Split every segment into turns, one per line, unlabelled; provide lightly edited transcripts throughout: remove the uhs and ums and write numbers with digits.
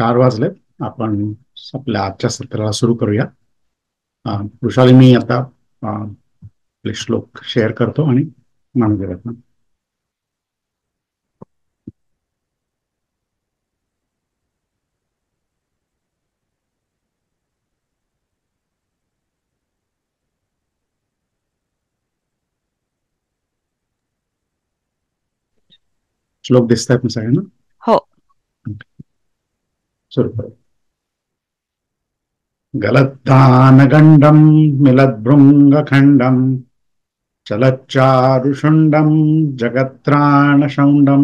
4 वाजलेत. आपण आपल्या आजच्या सत्राला सुरू करूया. वृषाली, मी आता आपले श्लोक शेअर करतो आणि मानदेवरत्न. श्लोक दिसत आहेत ना सगळ्यांना?
हो.
सुरू करू. गलद्दानगंडं मिलद्भृङ्गखण्डं चलच्चारुषुण्डं जगत्त्राणशौण्डं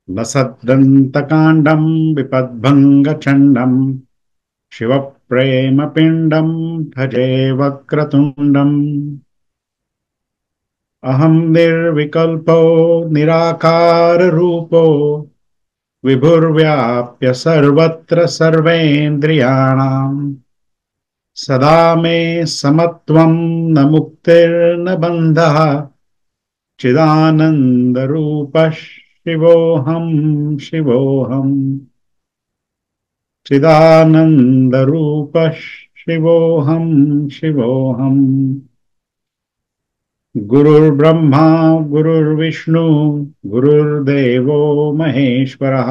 लसद्दन्तकाण्डं विपद्भङ्गचण्डं शिवप्रेमपिण्डं भजे वक्रतुण्डम्. अहं निर्विकल्पो निराकाररूपो विभुर्व्याप्य सर्वत्र सर्वेन्द्रियाणां सदा मे समत्वं न मुक्तिर्न बन्धः चिदानन्दरूपः शिवोऽहं शिवोऽहम् चिदानन्दरूपः शिवोऽहं शिवोऽहम्. गुरुर्ब्रह्मा गुरुर्विष्णु गुरुर्देवो महेश्वरः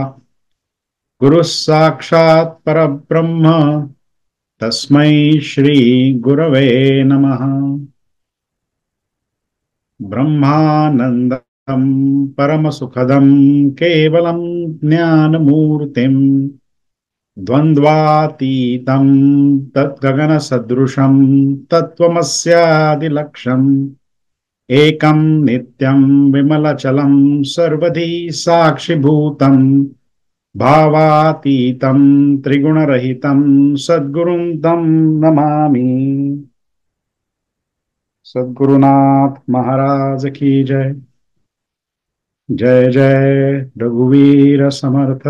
गुरुः साक्षात् परब्रह्म तस्मै श्री गुरवे नमः. ब्रह्मानन्दं परमसुखदं केवलं ज्ञानमूर्तिं द्वन्द्वातीतं तद्गगनसदृशं तत्त्वमस्यादिलक्ष्यम् एकं नित्यं विमलचलं सर्वधी साक्षिभूतं भावातीतं त्रिगुणरहितं सद्गुरुं तं नमामि. सद्गुरुनाथ महाराज की जय. जय जय रघुवीर समर्थ.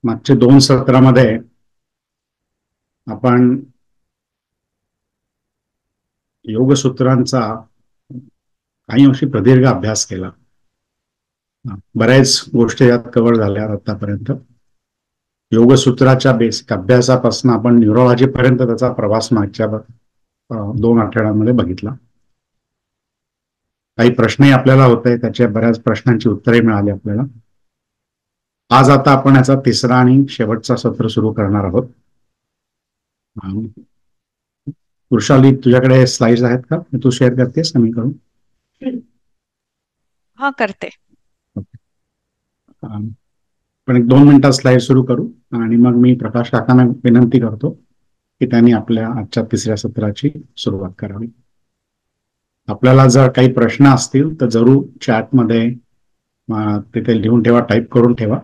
मागच्या 2 सत्रामध्ये आपण योगसूत्रांचा काही अंशी प्रदीर्घ अभ्यास केला. बऱ्याच गोष्टी यात कव्हर झाल्या आतापर्यंत. योगसूत्राच्या बेसिक अभ्यासापासून आपण न्यूरोलॉजी पर्यंत त्याचा प्रवास मागच्या 2 आठवड्यांमध्ये बघितला. काही प्रश्नही आपल्याला होते, त्याच्या बऱ्याच प्रश्नांची उत्तरे मिळाली आपल्याला. आज आता आपण याचा 3रा आणि शेवटचा सत्र सुरू करणार आहोत. वृषाली, तुझ्याकडे स्लाइड्स आहेत का? तू शेअर करतेस का? मी करू?
हा, करते.
पण 1-2 मिनिटात स्लाइड सुरू करू आणि मग मी प्रकाश काकांना विनंती करतो की त्यांनी आपल्या आजच्या 3ऱ्या सत्राची सुरुवात करावी. आपल्याला जर काही प्रश्न असतील तर जरूर चॅटमध्ये तिथे लिहून ठेवा, टाईप करून ठेवा.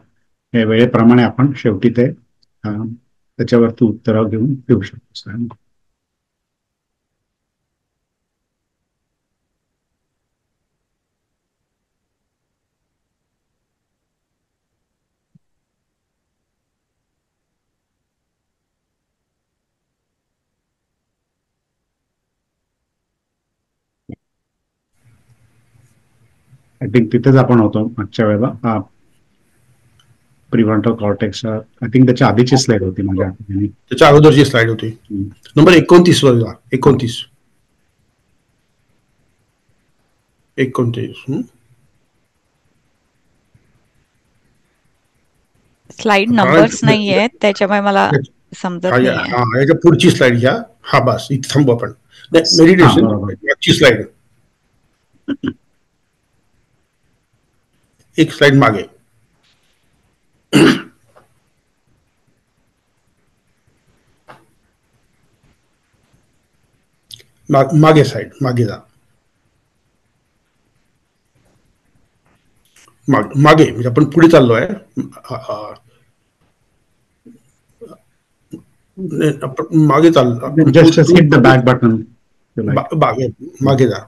या वेळेप्रमाणे आपण शेवटी ते त्याच्यावरती उत्तरं देऊ शकतो. आय थिंक तिथेच आपण होतो मागच्या वेळेला. प्रिव्हेंटल कॉर्टेक्स, आय थिंक त्याच्या आधीची स्लाइड होती माझ्या.
त्याच्या अगोदरची स्लाइड होती, नंबर 29 वर जा. 29
स्लाइड नंबर्स नाहीये, त्याच्यामुळे मला समजत नाही.
याच्या पुढची स्लाइड घ्या. हा, बस इथे थांबू आपण. मेडिटेशन मागची स्लाइड, एक स्लाइड मागे. मागे साईड, मागे जा. मागे म्हणजे आपण पुढे चाललोय. आपण मागे चाललो.
Just hit the back button.
मागे जा.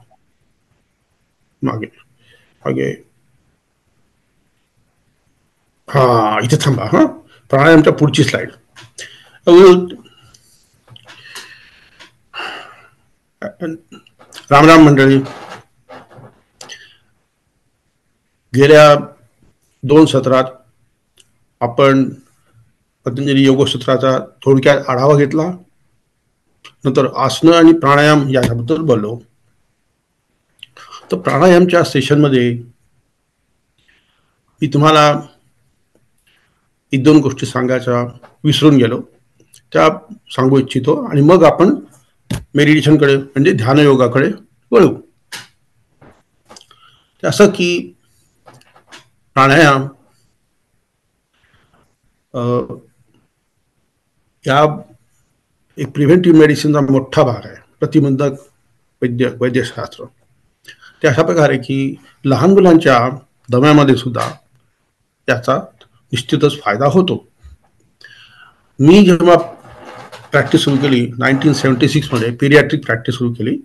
मागे मागे. हा, इथे थांबा. हा, प्राणायामच्या पुढची स्लाइड. राम राम मंडळी. गेल्या 2 सत्रात आपण पतंजली योगसूत्राचा थोडक्यात आढावा घेतला, नंतर आसनं आणि प्राणायाम याबद्दल बोललो. तर प्राणायामच्या सेशनमध्ये मी तुम्हाला 1-2 गोष्टी सांगायच्या विसरून गेलो, त्या सांगू इच्छितो आणि मग आपण मेडिटेशनकडे म्हणजे ध्यान योगाकडे वळू. असं की प्राणायाम या एक प्रिव्हेंटिव्ह मेडिसिनचा मोठा भाग आहे, प्रतिबंधक वैद्यशास्त्र. ते अशा प्रकारे की लहान मुलांच्या दम्यामध्ये सुद्धा त्याचा निश्चितच फायदा होतो. मी जेव्हा प्रॅक्टिस सुरू केली 1976 मध्ये पिरियाट्रिक प्रॅक्टिस सुरू केली,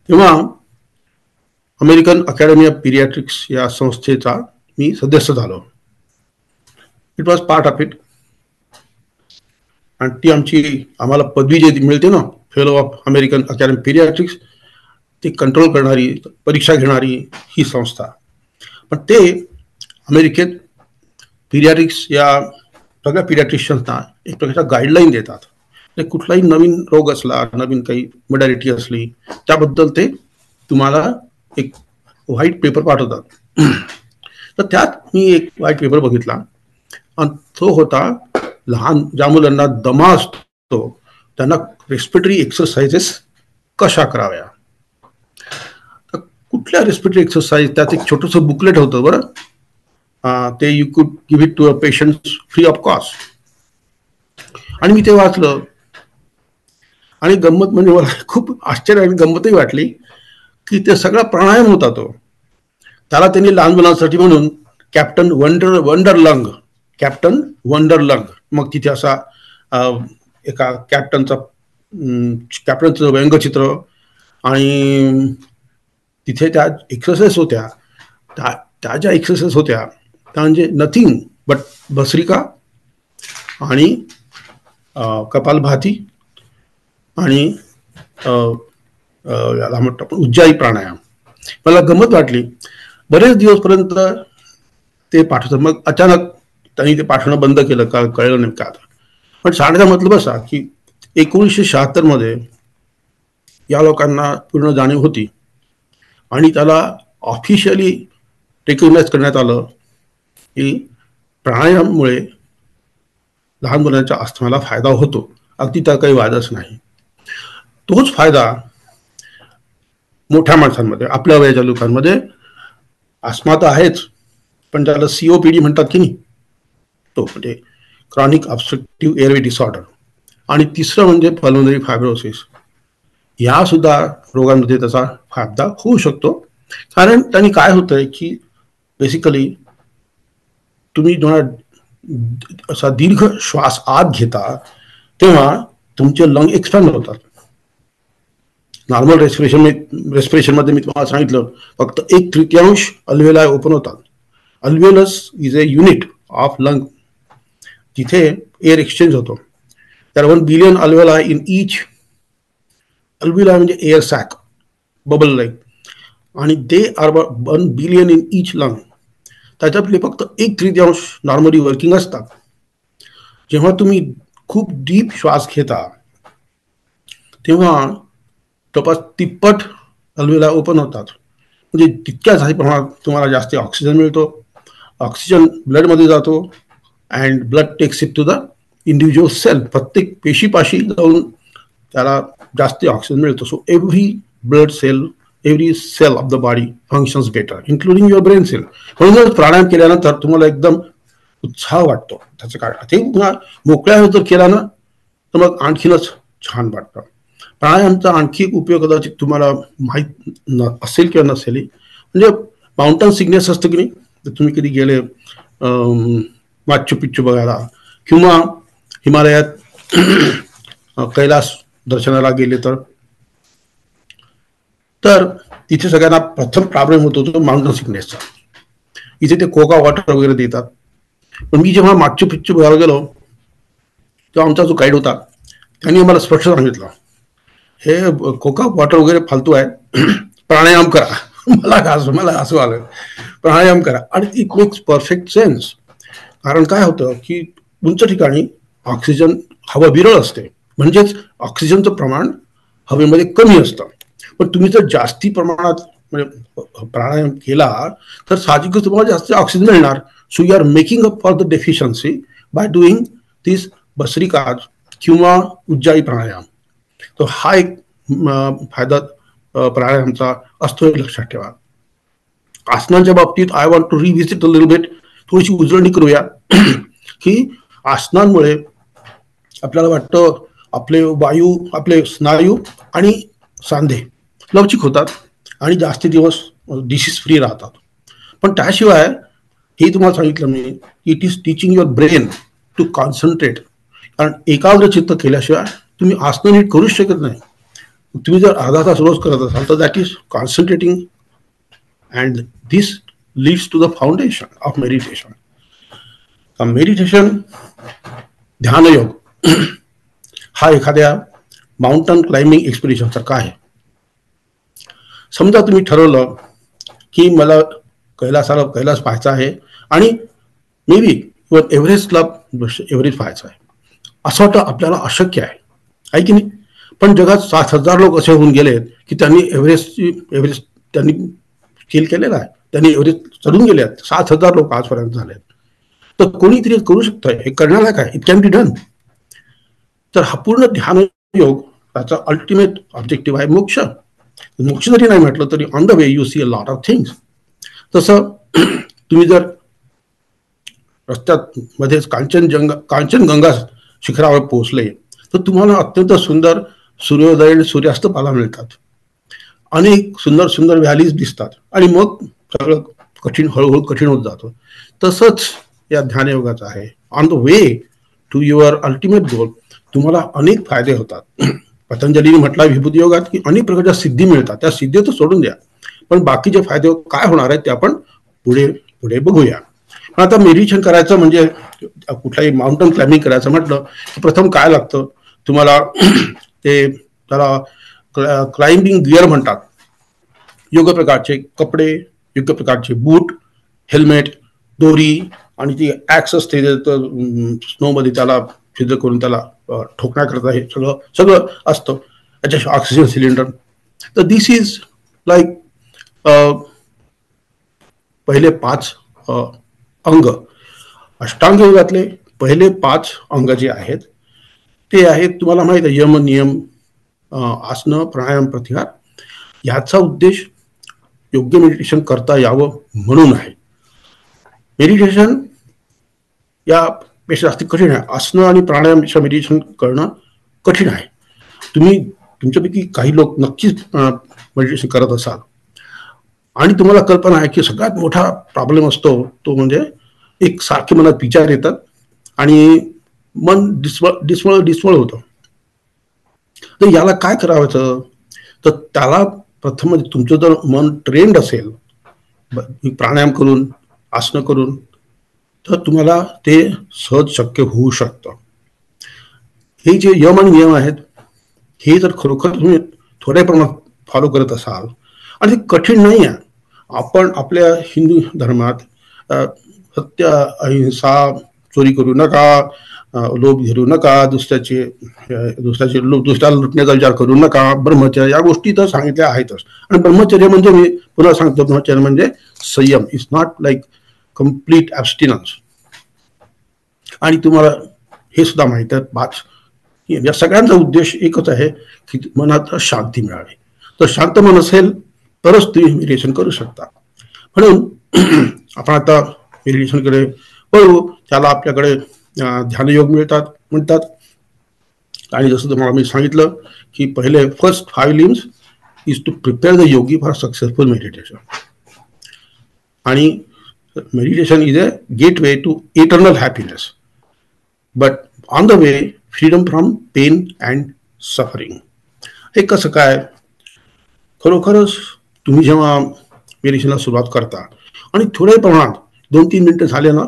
तेव्हा अमेरिकन अकॅडमी ऑफ पिरियाट्रिक्स या संस्थेचा मी सदस्य झालो. It was part of it. आणि ती आम्हाला पदवी जे मिळते ना, फेलो ऑफ अमेरिकन अकॅडमी पिरियाट्रिक्स, ती कंट्रोल करणारी, परीक्षा घेणारी ही संस्था. पण ते अमेरिकेत पिरियाट्रिक्स या सगळ्या पिरियाट्रिशियन्सना एक प्रकारच्या गाईडलाईन देतात. कुठलाही नवीन रोग असला, नवीन काही मोडॅलिटी असली, त्याबद्दल ते तुम्हाला एक व्हाईट पेपर पाठवतात. तर त्यात मी एक व्हाईट पेपर बघितला आणि तो होता ज्या मुलांना दमा असतो त्यांना रेस्पिरेटरी एक्सरसाइजेस कशा कराव्या. तर कुठल्या रेस्पिरेटरी एक्सरसाइज, त्यात एक छोटंसं बुकलेट होतं बरं, ते you could give it to a patient free of cost. आणि मी ते वाचलं आणि गंमत म्हणजे मला खूप आश्चर्य आणि गंमतही वाटली की ते सगळा प्राणायाम होता. त्याला त्यांनी लहान मुलांसाठी म्हणून कॅप्टन वंडर लंग, मग तिथे असा एका कॅप्टनचं व्यंगचित्र आणि तिथे त्या एक्सरसाइज होत्या. त्या ज्या एक्सरसाइज होत्या त्या म्हणजे नथिंग बट भस्रिका आणि कपालभाती आणि याला म्हणतो आपण उज्जाई प्राणायाम. मला गंमत वाटली. बरेच दिवसपर्यंत ते पाठवतात, मग अचानक त्यांनी ते पाठवणं बंद केलं का कळलं नाही का. पण सांगण्याचा मतलब असा की 1976 मध्ये या लोकांना पूर्ण जाणीव होती आणि त्याला ऑफिशियली रेकग्नाइज करण्यात आलं की प्राणायाममुळे लहान मुलांच्या अस्थमाला फायदा होतो. अगदी त्या काही वादच नाही. तोच फायदा मोठ्या माणसांमध्ये, आपल्या वयाच्या लोकांमध्ये अस्थमा तर आहेच, पण त्याला COPD म्हणतात की नाही, तो म्हणजे क्रॉनिक ऑब्स्ट्रक्टिव्ह एअरवे डिसऑर्डर. आणि तिसरं म्हणजे पल्मोनरी फायब्रोसिस. या सुद्धा रोगांमध्ये त्याचा फायदा होऊ शकतो. कारण त्यांनी काय होतंय की बेसिकली तुम्ही जेव्हा असा दीर्घ श्वास आत घेता तेव्हा तुमचे लंग एक्सपॅन्ड होतात. नॉर्मल रेस्पिरेशन मध्ये मी तुम्हाला सांगितलं फक्त 1/3 अल्व्हेलाई ओपन होतात. Alveolus is a unit of lung जिथे एअर एक्सचेंज होतो. तर 1 billion alveoli in each. Alveoli म्हणजे एअर सॅक, बबल लाईक, आणि they are 1 billion in each lung. त्याच्यातले फक्त 1/3 नॉर्मली वर्किंग असतात. जेव्हा तुम्ही खूप डीप श्वास घेता तेव्हा जवळपास 3पट अल्व्हेलाई ओपन होतात. म्हणजे तितक्याच प्रमाणात तुम्हाला जास्त ऑक्सिजन मिळतो. ऑक्सिजन ब्लडमध्ये जातो and blood takes it to the individual cell. प्रत्येक पेशीपाशी जाऊन त्याला जास्त ऑक्सिजन मिळतो. So every blood cell, every cell of the body functions better, including your brain cell. म्हणूनच प्राणायाम केल्यानंतर तुम्हाला एकदम उत्साह वाटतो. त्याचं काय ते मोकळ्या जर केला ना तर मग आणखीनच छान वाटतं. प्राणायामचा आणखी एक उपयोग कदाचित तुम्हाला माहीत असेल किंवा नसेल, म्हणजे माउंटन सिकनेस असतं की नाही, तर तुम्ही कधी गेले माचू पिच्चू बघायला किंवा हिमालयात कैलास दर्शनाला गेले तर तिथे सगळ्यांना प्रथम प्रॉब्लेम होतो तो माउंटन सिकनेसचा. इथे ते कोका वॉटर वगैरे देतात. पण मी जेव्हा माचू पिच्चू बघायला गेलो तेव्हा आमचा जो गाईड होता त्यांनी आम्हाला स्पष्ट सांगितलं, हे कोका वॉटर वगैरे फालतू आहे, प्राणायाम करा. मला असं आलं. प्राणायाम करा आणि इट मेक्स परफेक्ट सेन्स. कारण काय होतं की उंच ठिकाणी ऑक्सिजन हवा विरळ असते, म्हणजेच ऑक्सिजनचं प्रमाण हवेमध्ये कमी असतं. पण तुम्ही जर जास्ती प्रमाणात म्हणजे प्राणायाम केला तर साहजिकच तुम्हाला जास्त ऑक्सिजन मिळणार. So you are making up for the deficiency by doing this भस्त्रिका किंवा उज्जाई प्राणायाम. तो हा एक फायदा प्राणायामचा असतो, हे लक्षात ठेवा. आसनांच्या बाबतीत I want to revisit a little bit, थोडीशी उजळणी करूया की आसनांमुळे आपल्याला वाटतं आपले स्नायू आणि सांधे लवचिक होतात आणि जास्ती दिवस डिसीज फ्री राहतात. पण त्याशिवाय हे तुम्हाला सांगितलं मी, it is teaching your brain to concentrate. कारण एकाग्र चित्त केल्याशिवाय तुम्ही आसनं नीट करूच शकत नाही. तुम्ही जर अर्धा तास रोज करत असाल तर that is concentrating and this leads to the foundation of meditation. Meditation ध्यानयोग हा एखाद्या माउंटन क्लाइम्बिंग एक्सपिडिशन सारखा आहे. समजा तुम्ही ठरवलं की मला कैलास पाहायचा आहे आणि मे बी एव्हरेस्टला पाहायचं आहे. असं वाटतं आपल्याला अशक्य आहे की नाही. पण जगात 7,000 लोक असे होऊन गेलेत की त्यांनी एव्हरेस्ट त्यांनी स्केल केलेला आहे, त्यांनी एव्हरेस्ट चढून गेले आहेत. 7,000 लोक आजपर्यंत झालेत. तर कोणीतरी करू शकतं, हे करण्याला काय, इट कॅन बी डन. तर हा पूर्ण ध्यानयोग त्याचा अल्टिमेट ऑब्जेक्टिव्ह आहे मोक्ष. मोक्ष जरी नाही म्हटलं तरी on the way you see a lot of things. तसं तुम्ही जर रस्त्यात मध्येच कांचनगंगा शिखरावर पोहोचले तर तुम्हाला अत्यंत सुंदर सूर्योदय आणि सूर्यास्त पाहायला मिळतात. अनेक सुंदर सुंदर व्हॅलीज दिसतात आणि मग सगळं हळूहळू कठीण होत जातं. तसंच या ध्यानयोगाचं आहे. On the way to your ultimate goal तुम्हाला अनेक फायदे होतात. पतंजलीने म्हटलं विभूती योगात की अनेक प्रकारच्या सिद्धी मिळतात. त्या सिद्धी तर सोडून द्या, पण बाकीचे फायदे काय होणार आहेत ते आपण पुढे बघूया. पण आता मेडिटेशन करायचं म्हणजे कुठलाही माउंटन क्लाइम्बिंग करायचं म्हटलं की प्रथम काय लागतं तुम्हाला त्याला क्लाइम्बिंग गिअर म्हणतात. योग्य प्रकारचे कपडे, योग्य प्रकारचे बूट, हेल्मेट, दोरी आणि ती ॲक्स असते स्नोमध्ये त्याला फिजर करून त्याला ठोकण्याकरता हे सगळं असतं. त्याच्या ऑक्सिजन सिलेंडर. तर दिस इज लाईक पहिले 5 अंग. अष्टांग योगातले पहिले 5 अंग जे आहेत ते आहेत तुम्हाला माहित आहे, यम, नियम, आसनं, प्राणायाम, प्रत्याहार. याचा उद्देश योग्य मेडिटेशन करता यावं म्हणून आहे. मेडिटेशन यापेक्षा जास्त कठीण आहे. आसनं आणि प्राणायामपेक्षा मेडिटेशन करणं कठीण आहे. तुमच्यापैकी काही लोक नक्कीच मेडिटेशन करत असाल आणि तुम्हाला कल्पना आहे की सगळ्यात मोठा प्रॉब्लेम असतो तो म्हणजे एक सारखे मनात विचार येतात आणि मन डिस्वळ होतं. तर याला काय करावं, तर त्याला प्रथम तुमचं जर मन ट्रेंड असेल प्राणायाम करून, आसनं करून, तर तुम्हाला ते सहज शक्य होऊ शकतं. हे जे यम आणि नियम आहेत हे जर खरोखर तुम्ही थोड्या प्रमाणात फॉलो करत असाल आणि ते कठीण नाही आहे. आपण आपल्या हिंदू धर्मात सत्य, अहिंसा, चोरी करू नका, लोभ धरू नका, दुसऱ्याला लुटण्याचा विचार करू नका, ब्रह्मचर्य, या गोष्टी तर सांगितल्या आहेतच. आणि ब्रह्मचर्य म्हणजे मी पुन्हा सांगतो, ब्रह्मचर्य म्हणजे संयम. It's not like complete abstinence. आणि तुम्हाला हे सुद्धा माहित आहे 5 या सगळ्यांचा उद्देश एकच आहे की मनात शांती मिळावी. तर शांत मन असेल तरच तुम्ही मेडिटेशन करू शकता. म्हणून आपण आता मेडिटेशनकडे वळू. त्याला आपल्याकडे ध्यानयोग म्हणतात. आणि जसं तुम्हाला मी सांगितलं की पहिले first 5 limbs is to prepare the yogi for successful meditation. आणि meditation is a gateway to eternal happiness, but on the way freedom from pain and suffering. हे कसं काय? खरोखरच तुम्ही जेव्हा मेडिटेशनला सुरुवात करता आणि थोड्या प्रमाणात 2-3 मिनिटं झाले ना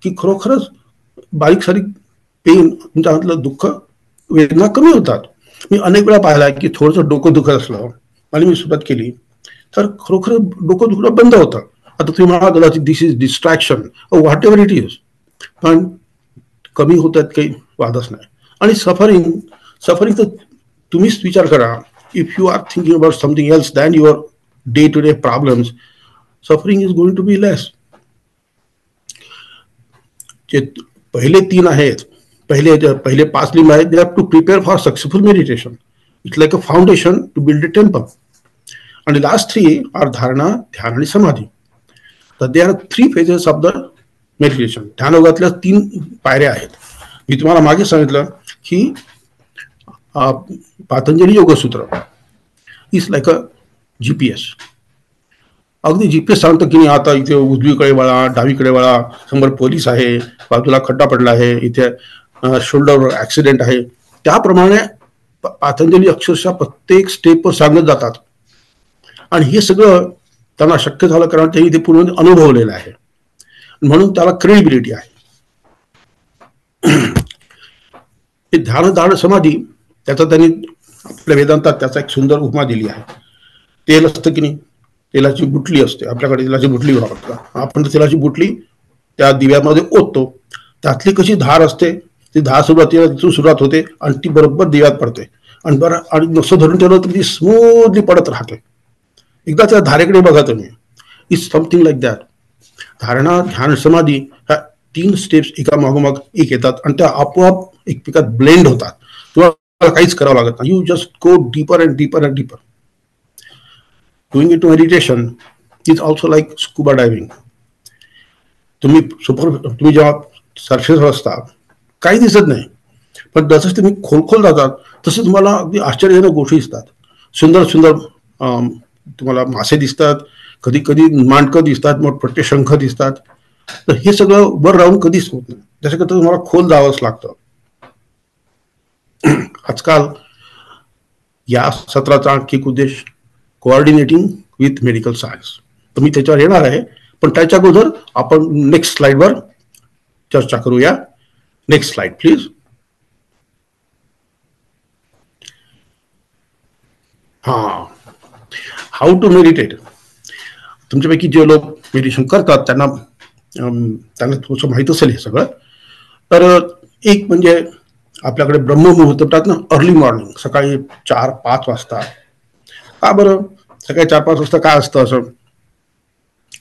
की खरोखरच बारीक सारीक पेन, तुमच्यातलं दुःख, वेदना कमी होतात. मी अनेक वेळा पाहिला की थोडंसं डोकं दुखत असलं आणि मी सुरुवात केली तर खरोखर डोकं दुखणं बंद होतं. आता तुम्ही म्हणा कदाचित this is distraction whatever it is, पण कमी होतात काही वादच नाही. आणि सफरिंग तर तुम्हीच विचार करा, if you are thinking about something else than your day to day problems, suffering is going to be less. जे पहिले 3 आहेत, पहिले 5 लिंब आहेत, they have to prepare for successful meditation. It's like a foundation to build a temple. आणि last 3 are dharana, dhyana आणि समाधी. तर they are 3 phases of the meditation. ध्यानयोगातल्या 3 पायऱ्या आहेत. मी तुम्हाला मागे सांगितलं की Patanjali Yogasutra is like a GPS. अगदी GPS सांगतं की आता इथे उजवीकडे वळा, डावीकडे वळा, समोर पोलीस आहे, बाजूला खड्डा पडला आहे, इथे शोल्डरवर ऍक्सिडेंट आहे. त्याप्रमाणे पातंजली अक्षरशः प्रत्येक स्टेपवर सांगत जातात. आणि हे सगळं त्यांना शक्य झालं कारण त्यांनी ते पूर्ण अनुभवलेलं आहे, म्हणून त्याला क्रेडिबिलिटी आहे. हे ध्यान, धारणा, समाधी त्याचा त्यांनी आपल्या वेदांतात त्याचा एक सुंदर उपमा दिली आहे. तेल असतं की नाही, तेलाची बुटली असते, आपल्याकडे तेलाची बुटली वापरतात आपण. तेलाची बुटली त्या दिव्यामध्ये ओततो, त्यातली कशी धार असते, ती धार सुरुवातीला तिथून सुरुवात होते आणि ती बरोबर दिव्यात पडते. आणि नुसतं धरून ठेवलं तर ती स्मूथली पडत राहते. एकदा त्या धारेकडे बघा तुम्ही. Is something like that. धारणा, ध्यान, समाधी ह्या 3 स्टेप्स एका मागोमाग एक येतात आणि त्या आपोआप एकमेकात ब्लेंड होतात. तुम्हाला काहीच करावं लागत नाही. You just go deeper and deeper and deeper. Doing it to meditation is also like scuba diving. तुम्ही जेव्हा सरफेसवर असता काही दिसत नाही, पण जसं तुम्ही खोल जातात तसं तुम्हाला अगदी आश्चर्यजनक गोष्टी दिसतात. सुंदर तुम्हाला मासे दिसतात, कधी कधी मांडकं दिसतात, मोठमोठे शंख दिसतात. तर हे सगळं वर राहून कधीच होत नाही, त्याच्याकरता तुम्हाला खोल जावंच लागतं. आजकाल या सत्राचा आणखी एक उद्देश कोऑर्डिनेटिंग विथ मेडिकल सायन्स. तर मी त्याच्यावर येणार आहे, पण त्याच्या अगोदर आपण नेक्स्ट स्लाइडवर चर्चा करूया. Next slide please. How to meditate. तुमच्यापैकी जे लोक मेडिटेशन करतात त्यांना थोडंसं माहीत असेल हे सगळं. तर एक म्हणजे आपल्याकडे ब्रह्ममुहूर्त म्हणतात ना, अर्ली मॉर्निंग, सकाळी 4-5 वाजता. का बरं सकाळी 4-5 वाजता काय असतं असं?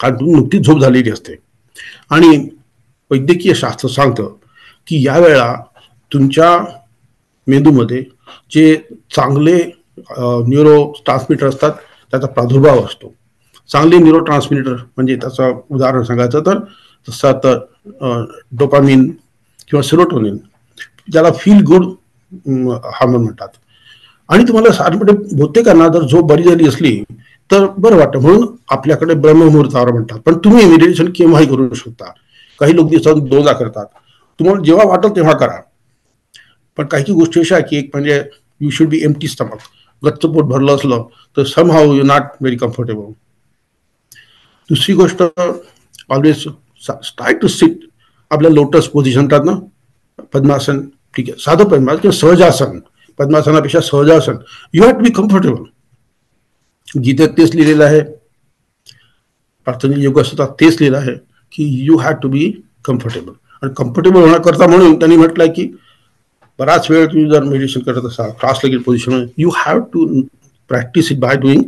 कारण नुकतीच झोप झालेली असते आणि वैद्यकीय शास्त्र सांगतं की यावेळेला तुमच्या मेंदूमध्ये जे चांगले न्यूरो ट्रान्समिटर असतात त्याचा प्रादुर्भाव असतो. चांगले न्यूरो ट्रान्समिटर म्हणजे त्याचं उदाहरण सांगायचं तर जसं तर डोपामिन किंवा सेरोटोनिन, ज्याला फील गुड हार्मोन म्हणतात. आणि तुम्हाला साधारणपणे बहुतेकांना जर झोप बरी झाली असली तर बरं वाटतं, म्हणून आपल्याकडे ब्रह्ममुहूर्तावर म्हणतात. पण तुम्ही मेडिटेशन केव्हाही करू शकता. काही लोक दिवसात 2दा करतात. तुम्हाला जेव्हा वाटेल तेव्हा करा. पण काही गोष्टी अशा की एक म्हणजे you should be empty stomach. गच्च पोट भरलं असलं तर somehow you not very comfortable. दुसरी गोष्ट, ऑलवेज ट्राय टू सिट. आपल्या लोटस पोझिशन म्हणतात ना, पद्मासन, ठीक आहे, साधं पद्मासन किंवा सहजासन, पद्मासनापेक्षा sahajasana. You have to be comfortable. गीतेत तेच लिहिलेलं आहे, पातंजली योगसूत्रात तेच लिहिलं आहे की you have to be comfortable. आणि कम्फर्टेबल होण्याकरता म्हणून त्यांनी म्हटलंय की बराच वेळ तुम्ही जर मेडिटेशन करत असाल cross legged position, you have to practise it by doing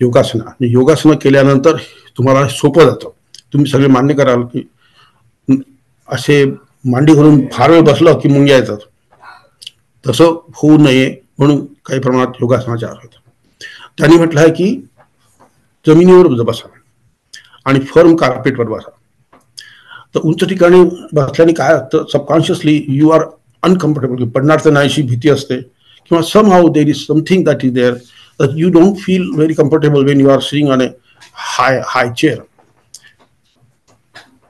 yogasana. Yogasana केल्यानंतर तुम्हाला सोपं जातं. तुम्ही सगळे मान्य कराल की असे मांडी घालून फार वेळ बसलं की मुंग्या येतात. तसं होऊ नये म्हणून काही प्रमाणात योगासनाचे आहेत. त्यांनी म्हटलं आहे की जमिनीवर बसा आणि फर्म कार्पेटवर बसा. तर उंच ठिकाणी बसल्याने काय असतं, सबकॉन्शियसली यू आर अनकम्फर्टेबल. पडणार तर नाही अशी भीती असते किंवा somehow there is something that is there that you don't feel very comfortable when you are sitting on a high chair.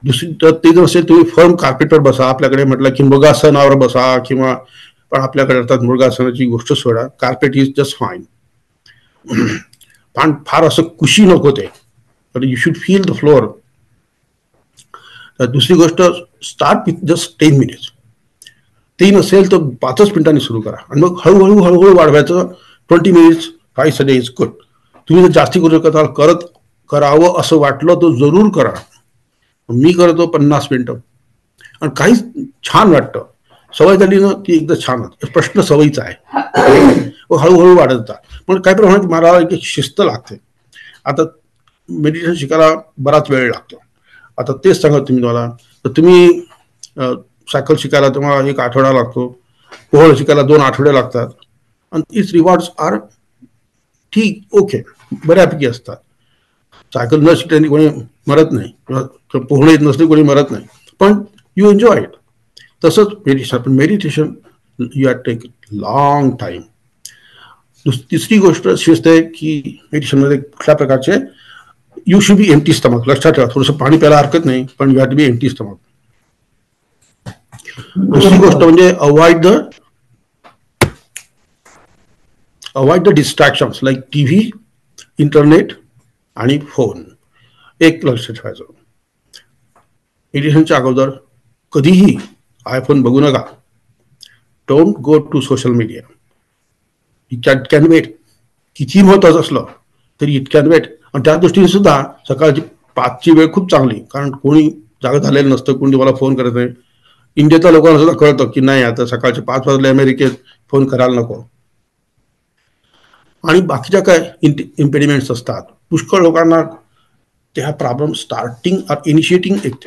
दुसरी तर ते जर असेल तुम्ही फर्म कार्पेटवर बसा. आपल्याकडे म्हटलं की मृगासनावर बसा किंवा, पण आपल्याकडे अर्थात मृगासनाची गोष्ट सोडा, कार्पेट इज जस्ट फाईन. पण फार असं कुशी नको ते, तर you should feel the floor. दुसरी गोष्ट, स्टार्ट विथ जस्ट 10 मिनिट्स. 3 असेल तर 5 मिनिटांनी सुरू करा आणि मग हळूहळू वाढवायचं. 20 minutes 5 a day is good. तुम्ही जर जास्ती करू शकत असाल, करावं असं वाटलं तर जरूर करा. मी करतो 50 मिनिटं आणि काहीच छान वाटतं. सवय झाली ना ती एकदा छान होते. प्रश्न सवयीचा आहे, हळूहळू वाढत जातात. पण काही प्रमाणात मला एक शिस्त लागते. आता मेडिटेशन शिकायला बराच वेळ लागतो. आता तेच सांगत तुम्ही मला, तर तुम्ही सायकल शिकायला तुम्हाला 1 आठवडा लागतो, पोहणं शिकायला 2 आठवडे लागतात, आणि इट्स रिवॉर्ड्स आर ठीक, ओके, बऱ्यापैकी असतात. सायकल न शिकल्याने कोणी मरत नाही, पोहणं येत नसले कोणी मरत नाही, पण यू एन्जॉय इट. तसंच मेडिटेशन, पण meditation you have take long time. तिसरी गोष्ट शिस्त आहे की मेडिटेशनमध्ये कुठल्या प्रकारचे, you should be empty stomach. लक्षात ठेवा, थोडंसं पाणी प्यायला हरकत नाही, पण you have to be empty stomach. दुसरी गोष्ट म्हणजे avoid the distractions like TV, internet आणि फोन. एक लक्ष ठेवायचं, मेडिटेशनच्या अगोदर कधीही आयफोन बघू नका. Don't go to social media. It can weight. किती महत्वाचं असलं तरी इट कॅन वेट. आणि त्या दृष्टीने सुद्धा सकाळची 5ची वेळ खूप चांगली, कारण कोणी जागा झालेलं नसतं, कोणी तुम्हाला फोन करत नाही. इंडियातल्या लोकांना सुद्धा कळतं की नाही, आता सकाळचे 5 वाजले अमेरिकेत, फोन करायला नको. आणि बाकीच्या काय इम्पेडिमेंट्स असतात, पुष्कळ लोकांना त्या प्रॉब्लेम स्टार्टिंग और इनिशिएटिंग एक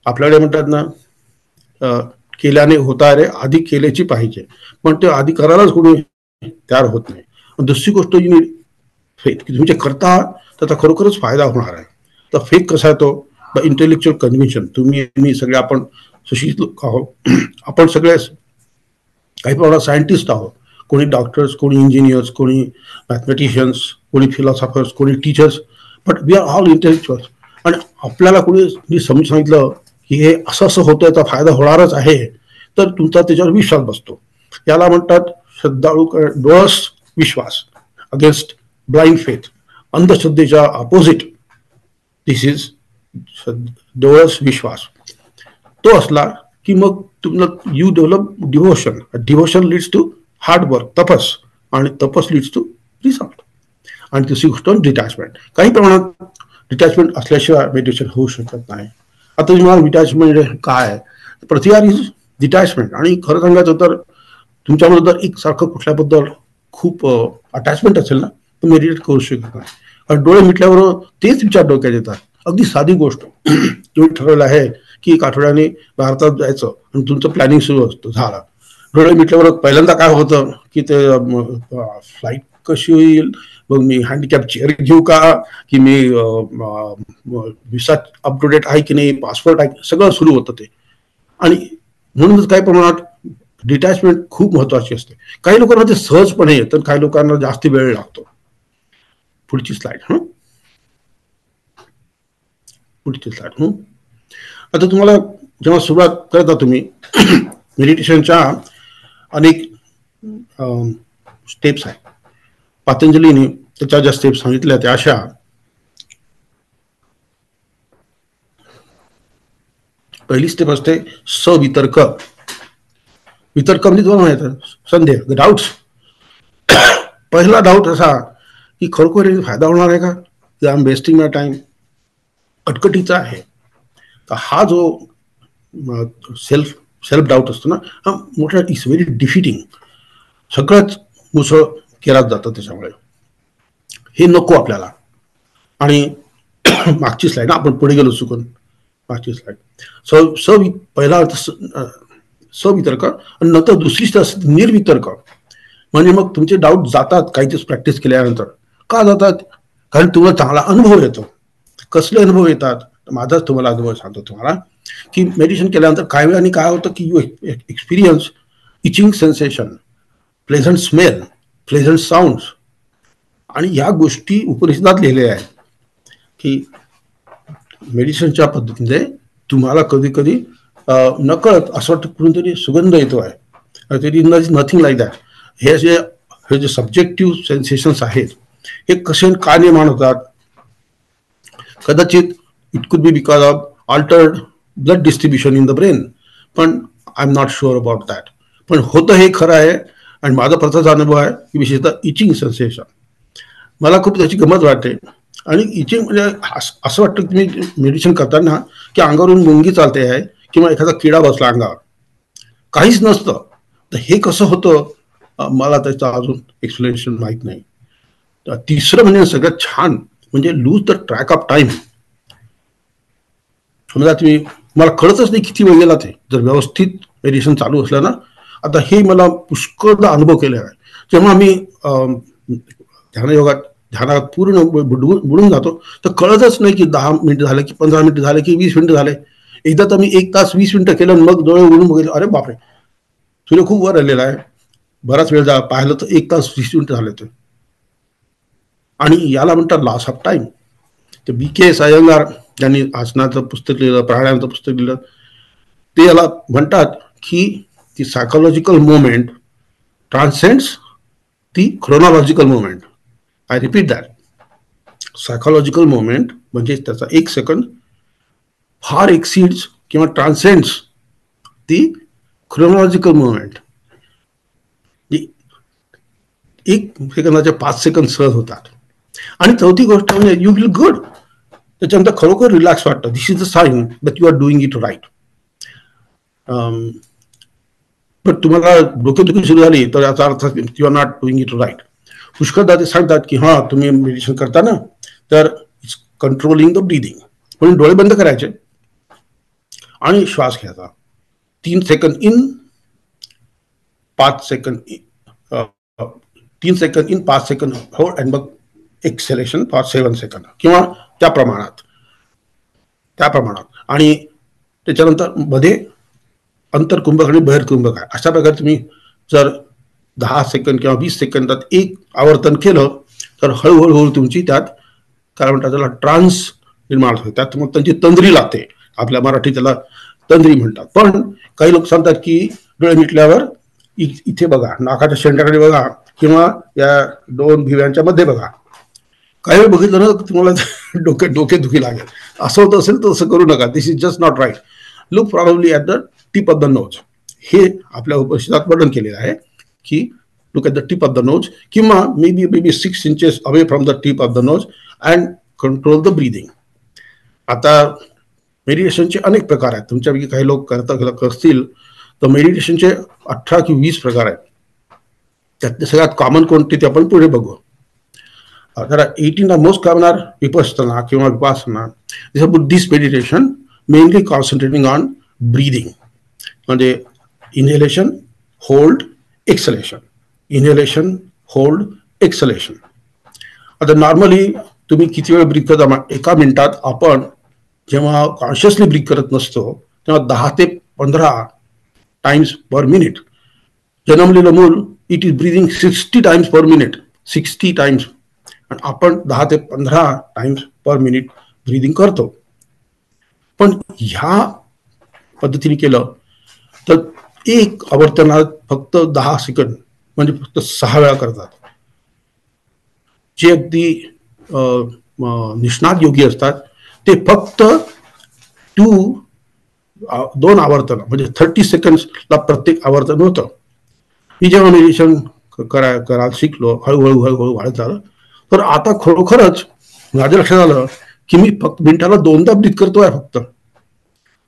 आपल्याकडे म्हणतात ना, केल्याने होता रे, आधी केल्याची पाहिजे, पण ते आधी करायलाच कोणी तयार होत नाही. दुसरी गोष्ट यू नीड फेथ, की तुम्ही जे करता त्याचा खरोखरच फायदा होणार आहे. तर फेथ कसा येतो? By intellectual conviction. तुम्ही मी सगळे आपण सुशिक्षित लोक आहोत, आपण सगळे काही प्रमाणात सायंटिस्ट आहोत, कोणी डॉक्टर्स, कोणी इंजिनियर्स, कोणी मॅथमॅटिशियन्स, कोणी फिलॉसॉफर्स, कोणी teachers, but we are all intellectuals. आणि आपल्याला कोणी समजून सांगितलं की हे असं असं होतं, याचा फायदा होणारच आहे, तर तुमचा त्याच्यावर विश्वास बसतो. याला म्हणतात श्रद्धाळू डोळस विश्वास, अगेन्स्ट ब्लाइंड फेथ. अंधश्रद्धेच्या अपोजिट दिस इज डोळस विश्वास. तो असला की मग तुम्हाला you develop devotion. Devotion leads to hard work, tapas, आणि तपस लीड्स टू रिझल्ट. आणि दुसरी गोष्ट डिटॅचमेंट. काही प्रमाणात डिटॅचमेंट असल्याशिवाय मेडिटेशन होऊ शकत नाही. आता तुम्हाला डिटॅचमेंट काय, प्रतिकार इज डिटॅचमेंट. आणि खरं सांगायचं तर तुमच्यामध्ये जर एक सारखं कुठल्याबद्दल खूप अटॅचमेंट असेल ना, तर मेडिटेट करू शकत नाही. आणि डोळे मिटल्यावर तेच विचार डोक्यात येतात. अगदी साधी गोष्ट, तुम्ही ठरवलं आहे की 1 आठवड्याने भारतात जायचं आणि तुमचं प्लॅनिंग सुरू असतं, झालं. डोळे मिटल्यावर पहिल्यांदा काय होतं की ते फ्लाईट कशी होईल, मग मी हँडिकॅप चेअर घेऊ का, की मी व्हिसा अप टू डेट आहे की नाही, पासपोर्ट आहे, सगळं सुरू होतं ते. आणि म्हणूनच काही प्रमाणात डिटॅचमेंट खूप महत्वाची असते. काही लोकांना ते सहजपणे येतं, काही लोकांना जास्त वेळ लागतो. पुढची स्लाइड. पुढची स्लाइड. आता तुम्हाला जेव्हा सुरुवात करता तुम्ही मेडिटेशनच्या अनेक स्टेप्स आहेत. पतंजलीने त्याच्या ज्या स्टेप्स सांगितल्या त्या अशा, पहिली स्टेप असते सवितर्क. वितर्क म्हणजे तुम्हाला माहित आहे, संदेह, डाऊट्स. पहिला डाऊट असा की खरोखर फायदा होणार आहे का, की I am wasting my time, कटकटीचा आहे. तर हा जो सेल्फ डाऊट असतो ना, हा मोठा इट्स व्हेरी डिफिटिंग. सगळंच मुसळ केलाच जातं त्याच्यामुळे. हे नको आपल्याला. आणि मागची स्लाइड, आपण पुढे गेलो चुकून, मागची स्लाइड. पहिला सवितर्क, आणि नंतर दुसरी निर्वितर्क. म्हणजे मग तुमचे डाऊट जातात काही दिवस प्रॅक्टिस केल्यानंतर. का जातात? कारण तुम्हाला चांगला अनुभव येतो. कसले अनुभव येतात? माझाच तुम्हाला अनुभव सांगतो तुम्हाला, की मेडिटेशन केल्यानंतर काही वेळाने काय होतं की you experience itching sensation, pleasant smell, pleasant sounds. आणि या गोष्टी उपनिषदात लिहिलेल्या आहेत की मेडिटेशनच्या पद्धतीने तुम्हाला कधी कधी नकळत असं वाटतं कुठूनतरी सुगंध येतो आहे. तरी नथिंग लाईक दॅट. हे जे सब्जेक्टिव्ह सेन्सेशन्स आहेत, हे कसे का निर्माण होतात? कदाचित it could be because of altered blood distribution in the brain, पण I am not sure about that. पण होतं हे खरं आहे. आणि माझा प्रथम अनुभव आहे की विशेषतः इचिंग सेन्सेशन. मला खूप त्याची गंमत वाटते. आणि इचिंग म्हणजे असं वाटतं की तुम्ही मेडिटेशन करताना की अंगावरून मुंगी चालते आहे किंवा एखादा किडा बसला अंगावर, काहीच नसतं. तर हे कसं होतं मला त्याचं अजून एक्सप्लेनेशन माहीत नाही. तिसरं म्हणजे सगळ्यात छान म्हणजे lose the track of time. समजा तुम्ही मला कळतच नाही किती वेळ गेला ते, जर व्यवस्थित मेडिटेशन चालू असलं ना. आता हे मला पुष्कळदा अनुभव केले आहे. जेव्हा मी ध्यानात पूर्ण बुडून जातो तर कळतच नाही की 10 मिनिटं झाले की 15 मिनिटं झाले की 20 मिनिटं झाले. एकदा तर मी 1 तास 20 मिनिटं केलं मग डोळे उघडून बघितलं, अरे बापरे, सूर्य खूप वर आलेला आहे. बराच वेळ पाहिलं तर 1 तास 20 मिनिटं झाले ते. आणि याला म्हणतात लॉस ऑफ टाइम. ते BK अय्यंगार ज्यांनी आसनाचं पुस्तक लिहिलं, प्राणायामचं पुस्तक लिहिलं, ते याला म्हणतात की ती सायकोलॉजिकल मुवमेंट ट्रान्सेंड्स ती chronological movement. I repeat that. Psychological movement म्हणजे त्याचा 1 सेकंद फार एक्सीड्स किंवा ट्रान्सेंड्स ती क्रोनॉलॉजिकल मुवमेंट. 1 सेकंदाचे 5 सेकंद सहज होतात. आणि चौथी गोष्ट म्हणजे यू विल गुड. त्याच्यानंतर खरोखर रिलॅक्स वाटतं. This is the sign that you are doing it right. पण तुम्हाला डोकेदुखी सुरू झाली तर याचा अर्थ you are not doing it right. पुष्कळदा ते सांगतात की हां तुम्ही मेडिटेशन करता ना तर इट्स कंट्रोलिंग द ब्रीदिंग. म्हणून डोळे बंद करायचे आणि श्वास घ्यायचा. 3 second in, 5 second 3 second in, 5 second hold आणि मग एक्सेलेशन फॉर 7 सेकंद किंवा त्या प्रमाणात. आणि त्याच्यानंतर मध्ये अंतर्कुंभक आणि बहिर्कुंभक आहे. अशा प्रकारे तुम्ही जर 10 सेकंद किंवा 20 सेकंदात 1 आवर्तन केलं तर हळूहळू तुमची त्यात काय म्हणतात त्याला ट्रान्स निर्माण होते. त्यात मग त्यांची तंद्री लागते. आपल्या मराठी त्याला तंद्री म्हणतात. पण काही लोक सांगतात की डोळे मिटल्यावर इथे बघा, नाकाच्या शेंड्याकडे बघा किंवा या 2 भिव्यांच्या मध्ये बघा. काही वेळ बघितलं ना तुम्हाला डोकेदुखी लागेल. असं होत असेल तर तसं करू नका. This is just not right. Look probably at the tip of the nose. हे आपल्या उपनिषदात वर्णन केलेलं आहे की look at the tip of the nose किंवा maybe 6 inches away from the tip of the nose and control the breathing. आता मेडिटेशनचे अनेक प्रकार आहेत. तुमच्यापैकी काही लोक करतील तर मेडिटेशनचे 18 की 20 प्रकार आहेत. त्यातले सगळ्यात कॉमन कोणते ते आपण पुढे बघू. There are 18 the most common are vipassana किंवा vipassana. This is Buddhist meditation mainly concentrating on breathing. म्हणजे inhalation, hold, exhalation. Inhalation, hold, exhalation. आता नॉर्मली तुम्ही किती वेळ ब्रीथ करता? 1 मिनिटात आपण जेव्हा कॉन्शियसली ब्रीथ करत नसतो तेव्हा 10 ते 15 टाइम्स पर मिनिट. जन्मलेलं मूल it is breathing 60 times per minute. 60 times. आपण 10 ते 15 टाइम्स पर मिनिट ब्रीदिंग करतो. पण ह्या पद्धतीने केलं तर 1 आवर्तनात फक्त 10 सेकंद म्हणजे फक्त 6 वेळा करतात. जे अगदी निष्णात योगी असतात ते फक्त 2 आवर्तन म्हणजे 30 सेकंड्सला प्रत्येक आवर्तन होतं. मी जेव्हा मेडिटेशन करायला शिकलो, हळूहळू वाढत झालं, तर आता खरोखरच माझ्या लक्षात आलं की मी फक्त मिनिटाला 2दा ब्रीथ करतो आहे.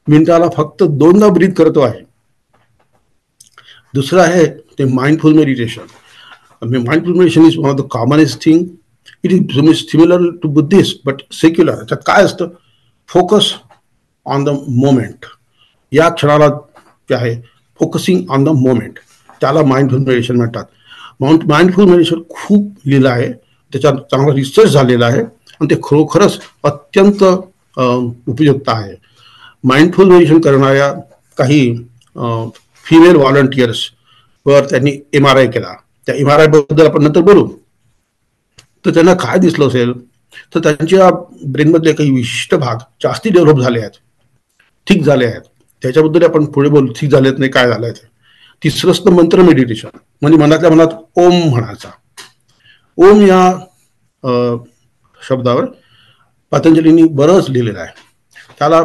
मिनिटाला फक्त 2दा ब्रीथ करतो आहे. दुसरं आहे ते mindful meditation. Mindful meditation is one of the commonest thing. It is similar to Buddhist but secular. त्यात काय असतं? Focus on the moment. या क्षणाला ते आहे फोकसिंग ऑन द मोमेंट. त्याला माइंडफुल मेडिटेशन म्हणतात. माइंडफुल मेडिटेशन खूप लिहिलं आहे, त्याच्यात चांगला रिसर्च झालेला आहे आणि ते खरोखरच अत्यंत उपयुक्त आहे. माइंडफुल मेडिटेशन करणाऱ्या काही फिमेल व्हॉलंटियर्स वर त्यांनी MRI केला. त्या MRI बद्दल आपण नंतर बोलू. तर त्यांना काय दिसलं असेल तर त्यांच्या ब्रेनमधले काही विशिष्ट भाग जास्ती डेव्हलप झाले आहेत, ठीक झाले आहेत. त्याच्याबद्दल आपण पुढे बोलू, ठीक झालेत नाही काय झालंय ते. तिसरं असतं मंत्र मेडिटेशन. म्हणजे मनातल्या मनात ओम म्हणायचा. ओम या शब्दावर पतंजलींनी बरंच लिहिलेलं आहे. त्याला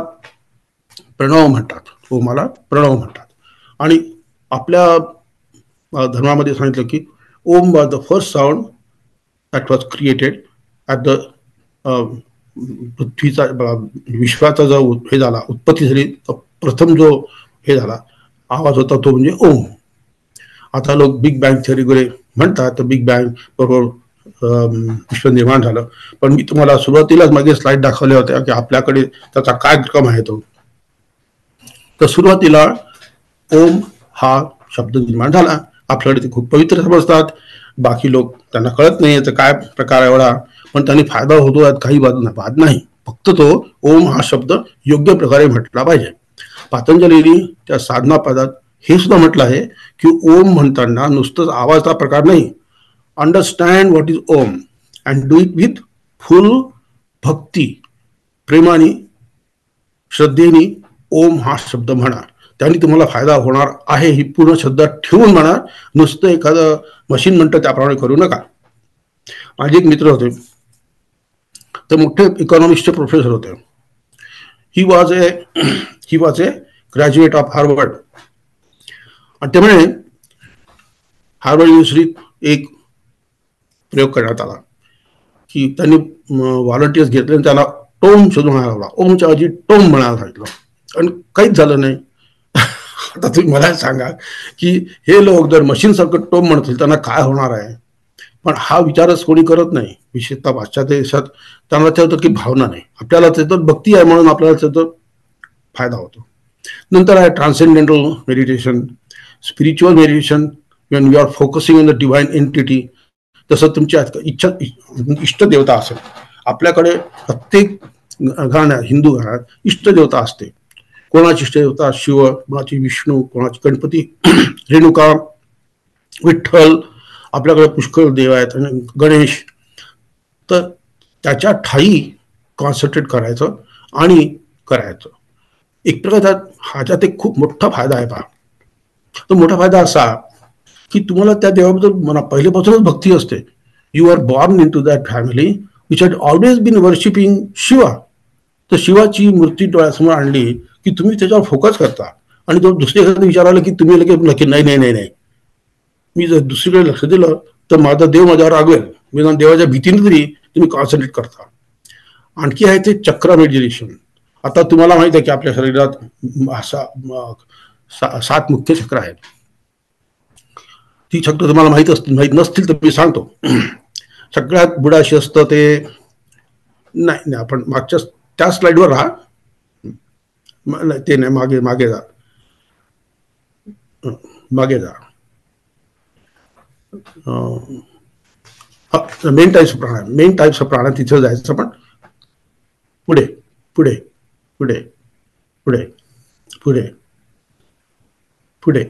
प्रणव म्हणतात. ओमाला प्रणव म्हणतात. आणि आपल्या धर्मामध्ये सांगितलं की Om was the first sound that was created at the पृथ्वीचा विश्वाचा जो हे झाला, उत्पत्ती झाली, प्रथम जो हे झाला आवाज होता तो म्हणजे ओम. आता लोक बिग बँग थिअरी वगैरे म्हणतात, तर बिग बँग बरोबर विश्व निर्माण झालं. पण मी तुम्हाला सुरुवातीलाच मागे स्लाइड दाखवल्या होत्या की आपल्याकडे त्याचा काय क्रम आहे तो. तर सुरुवातीला ओम हा शब्द निर्माण झाला. आपल्याकडे ते खूप पवित्र समजतात, बाकी लोक त्यांना कळत नाही याचा काय प्रकार एवढा, पण त्यांनी फायदा होतो यात काही वाद नाही. फक्त तो ओम हा शब्द योग्य प्रकारे म्हटला पाहिजे. पातंजलीने त्या साधना पदात हे सुद्धा म्हटलं आहे की ओम म्हणताना नुसतंच आवाजाचा प्रकार नाही, understand what is Om and do it with full bhakti, प्रेमाने श्रद्धेने ओम हा शब्द म्हणा. त्यांनी तुम्हाला फायदा होणार आहे ही पूर्ण श्रद्धा ठेवून म्हणा, नुसतं एखादं मशीन म्हणतं त्याप्रमाणे करू नका. माझे एक मित्र होते, ते मोठे इकॉनॉमिक्सचे प्रोफेसर होते. He was a graduate of Harvard. आणि ते म्हणे हार्वर्ड युनिव्हर्सिटीत एक प्रयोग करण्यात आला की त्यांनी व्हॉलंटियर्स घेतले आणि त्यांना टोम शोधून म्हणायला लावला. ओमच्या ऐवजी टोम म्हणायला सांगितलं आणि काहीच झालं नाही. आता तुम्ही मला सांगा की हे लोक जर मशीनसारखं टोम म्हणतील त्यांना काय होणार आहे. पण हा विचारच कोणी करत नाही, विशेषतः पाश्चात्य देशात. त्यांना त्याचं की भावना नाही. आपल्याला त्याचं भक्ती आहे म्हणून आपल्याला त्याचा फायदा होतो. नंतर आहे transcendental meditation, spiritual meditation, when you are focusing on the divine entity. तसं तुमच्या इष्ट देवता असेल. आपल्याकडे प्रत्येक घराण्यात, हिंदू घरात इष्टदेवता असते. कोणाची इष्टदेवता शिव, कोणाची विष्णू, कोणाची गणपती, रेणुका, विठ्ठल, आपल्याकडे पुष्कळ देव आहेत, आणि गणेश. तर त्याच्या ठाई कॉन्सन्ट्रेट करायचं आणि करायचं. एक प्रकार ह्याच्यात एक खूप मोठा फायदा आहे पहा. तो मोठा फायदा असा की तुम्हाला त्या देवाबद्दल मना पहिल्यापासूनच भक्ती असते. You are born into that family which had always been worshipping Shiva. तर शिवाची मूर्ती डोळ्यासमोर आणली की तुम्ही त्याच्यावर फोकस करता. आणि जर दुसरे एखादं विचारायला की तुम्ही नक्की नाही नाही नाही नाही, मी जर दुसरीकडे लक्ष दिलं तर माझा देव माझ्यावर रागवेल. मी देवाच्या भीतीने तरी तुम्ही कॉन्सन्ट्रेट करता. आणखी आहे ते चक्र मेडिटेशन. आता तुम्हाला माहित आहे की आपल्या शरीरात 7 मुख्य चक्र आहेत. ती चक्र तुम्हाला माहित नसतील तर मी सांगतो. सगळ्यात बुडाशी असतं ते नाही, आपण मागच्या त्या स्लाइडवर राहा, ते नाही, मागे जा. मेन टाईप्स ऑफ प्राणायाम तिथे जायचं. पण पुढे पुढे पुढे पुढे पुढे पुढे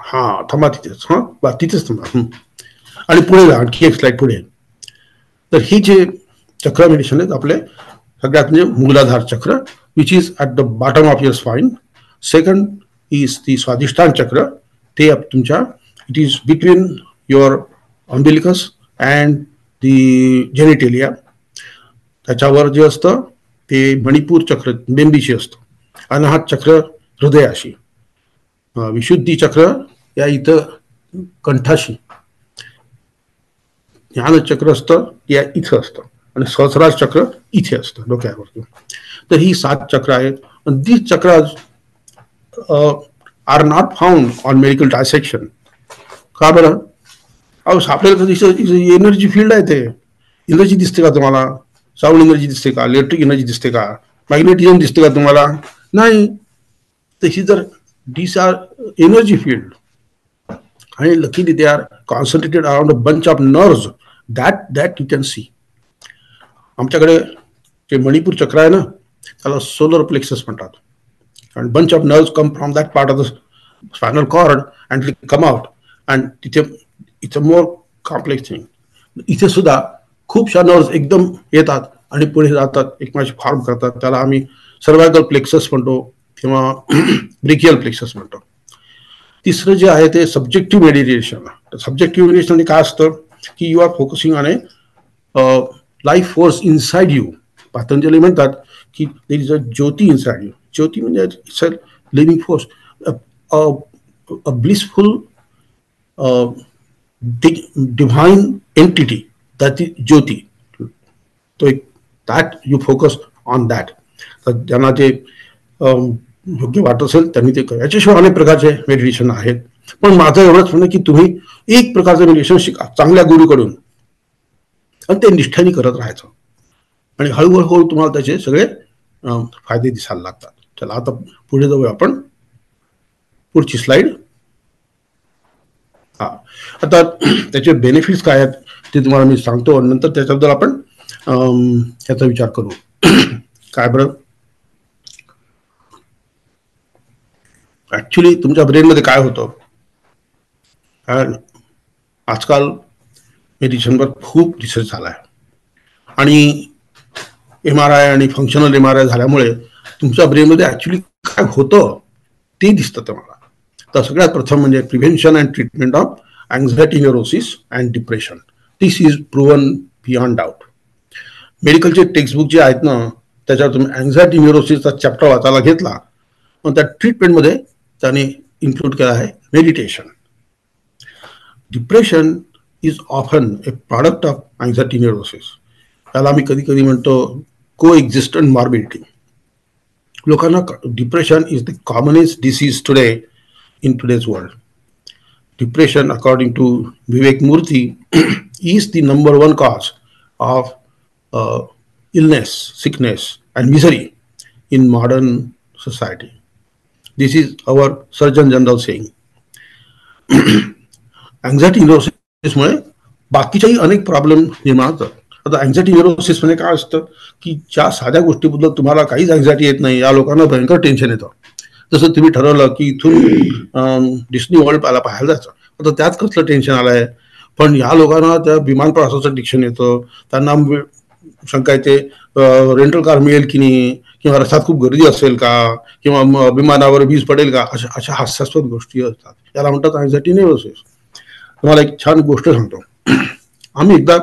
हा थांबा तिथेच. तिथेच थांबा आणि पुढे जा, आणखी एक स्लाइड पुढे. तर ही जे चक्र मेडिटेशन आहेत आपले, सगळ्यात म्हणजे मूलाधार चक्र which is at the bottom of your spine. Second is ती स्वाधिष्ठान चक्र. ते तुमच्या it is between your umbilicus and the genitalia. त्याच्यावर जे असतं ते मणिपूर चक्र बेंबीशी असतं. अनाहत चक्र हृदयाशी. विशुद्धी चक्र या इथं कंठाशी. ज्ञान चक्र असतं या इथं असतं. आणि सहस्रार चक्र इथे असतं डोक्यावर. तर ही 7 चक्र आहेत. These chakras are not found on medical dissection. का बरं? आपल्याला एनर्जी फील्ड आहे. ते एनर्जी दिसते का तुम्हाला? साऊंड एनर्जी दिसते का? इलेक्ट्रिक एनर्जी दिसते का? मॅग्नेटिझम दिसते का तुम्हाला? नाही. तशी जर these are energy field and luckily they are concentrated around a bunch of nerves that you can see. आमच्याकडे जे मणिपूर चक्र आहे ना त्याला सोलर प्लेक्सस म्हणतात. and bunch of nerves come from that part of the spinal cord and come out and तिथे it's a more complex thing. इथे सुद्धा खूपशा नर्व्स एकदम येतात आणि पुढे जातात, एकमेकांशी फॉर्म करतात. त्याला आम्ही सर्वायकल प्लेक्सस म्हणतो किंवा ब्रेकियल प्लेक्सस म्हणतो. तिसरं जे आहे ते सब्जेक्टिव्ह मेडिटेशन. सब्जेक्टिव्ह मेडिटेशन काय असतं की you are focusing on a life force inside you. Patanjali म्हणतात की there is a jyoti inside you. Jyoti म्हणजे it's a living force, a blissful divine entity, त्याची ज्योती, तो एक that you focus on that. तर ज्यांना ते योग्य वाटत असेल त्यांनी ते करा. याच्याशिवाय अनेक प्रकारचे मेडिटेशन आहेत, पण माझं एवढंच म्हणणं की तुम्ही एक प्रकारचं मेडिटेशन शिका चांगल्या गुरुकडून आणि ते निष्ठेने करत राहायचं आणि हळूहळू तुम्हाला त्याचे सगळे फायदे दिसायला लागतात. चला आता पुढे जाऊया आपण. पुढची स्लाइड. हा, आता त्याचे बेनिफिट्स काय आहेत ते तुम्हाला मी सांगतो आणि नंतर त्याच्याबद्दल आपण याचा विचार करू. काय बरं, ऍक्च्युली तुमच्या ब्रेनमध्ये काय होतं, आजकाल मेडिटेशनवर खूप रिसर्च झाला आहे आणि MRI आणि फंक्शनल MRI झाल्यामुळे तुमच्या ब्रेनमध्ये ऍक्च्युली काय होतं ते दिसतं तुम्हाला. तर सगळ्यात प्रथम म्हणजे prevention and treatment of anxiety, neurosis and depression. This is proven beyond doubt. मेडिकलचे टेक्स्टबुक जे आहेत ना त्याच्यावर तुम्ही अँझायटी न्यूरोसिसचा चॅप्टर वाचायला घेतला, मग त्या ट्रीटमेंटमध्ये त्याने इन्क्लूड केला आहे meditation. Depression is often a product of anxiety neurosis. त्याला आम्ही कधी कधी म्हणतो को एक्झिस्टंट मॉर्बिडिटी. लोकांना depression is the commonest disease today in today's world. Depression according to Vivek Murthy is the number 1 cause of illness, sickness and misery in modern society. This is our Surgeon General saying. Anxiety neurosis मुळे बाकीच्याही अनेक problem निर्माण होतात. आता anxiety neurosis म्हणजे काय असतं की ज्या साध्या गोष्टीबद्दल तुम्हाला काहीच अँझायटी येत नाही, या लोकांना भयंकर टेन्शन येतं. जसं तुम्ही ठरवलं की इथून डिस्नी वर्ल्ड पाहायला जायचं, आता त्यात कसलं टेन्शन आलंय, पण या लोकांना त्या विमान प्रवासाचं टेन्शन येतं. त्यांना शंका येते रेंटल कार मिळेल की नाही, किंवा रस्त्यात खूप गर्दी असेल का, किंवा विमानावर वीज पडेल का, अशा हास्यास्पद गोष्टी असतात. याला म्हणतात अँझायटी न्यूरोसिस. तुम्हाला एक छान गोष्ट सांगतो. आम्ही एकदा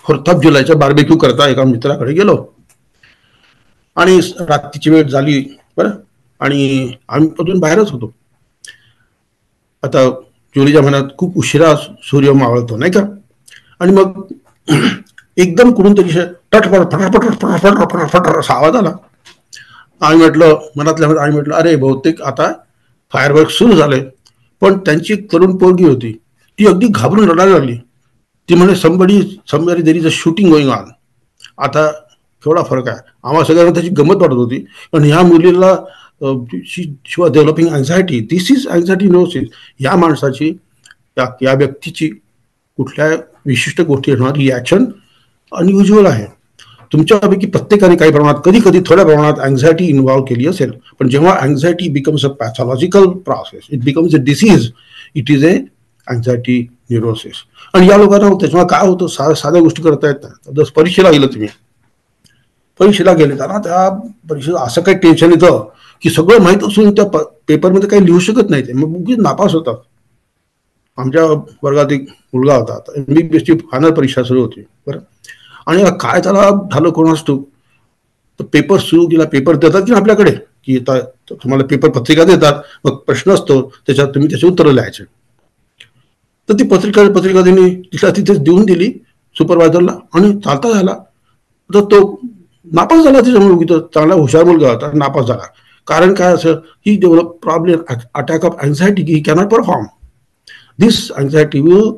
4th of जुलैच्या बार्बेक्यू करता एका मित्राकडे गेलो आणि रात्रीची वेळ झाली बरं, आणि आम्ही अजून बाहेरच होतो. आता जुलैच्या महिन्यात खूप उशिरा सूर्य मावळतो नाही का, आणि मग एकदम कुठून तरी टटपट फटाफट फटाफट फटाफट असा आवाज आला. आम्ही म्हटलं मनातल्या आम्ही म्हटलं अरे बहुतेक आता फायरवर्क सुरू झाले. पण त्यांची एक तरुण पोरगी होती, ती अगदी घाबरून रडायला लागली. ती म्हणे somebody there is a shooting going on. आता केवढा फरक आहे. आम्हाला सगळ्यांना त्याची गंमत वाटत होती, पण ह्या मुलीला she was developing anxiety. This is anxiety neurosis. या माणसाची या व्यक्तीची कुठल्या विशिष्ट गोष्टी होणारी रिॲक्शन अनयुज्युअल आहे. तुमच्यापैकी प्रत्येकाने काही प्रमाणात कधी कधी थोड्या प्रमाणात अँझायटी इन्व्हॉल्व्ह केली असेल, पण जेव्हा anxiety becomes a pathological process, it becomes a disease, it is a anxiety neurosis. आणि या लोकांना त्याच्यामुळे काय होतं, साध्या गोष्टी करता येत नाही. जसं परीक्षेला गेलं, तुम्ही परीक्षेला गेले त्यांना त्या परीक्षेचं असं काही टेन्शन येतं की सगळं माहीत असून त्या पेपरमध्ये काही लिहू शकत नाही, ते मग उगीच नापास होतात. आमच्या वर्गात एक मुलगा होता, MBBSची फायनल परीक्षा सुरू होती बरं, आणि काय त्याला झालं कोण असतो, तर पेपर सुरू केला. पेपर देतात की आपल्याकडे की तुम्हाला पेपर पत्रिका देतात, मग प्रश्न असतो त्याच्यात तुम्ही त्याचे उत्तरं लिहायचे. तर ती पत्रिका त्यांनी तिथेच देऊन दिली सुपरवायझरला, आणि चालता झाला. तर तो नापास झाला. त्याच्यामुळे चांगला हुशार मुलगा होता, नापास झाला. कारण काय असं, he develop problem attack of anxiety, he cannot perform. This anxiety will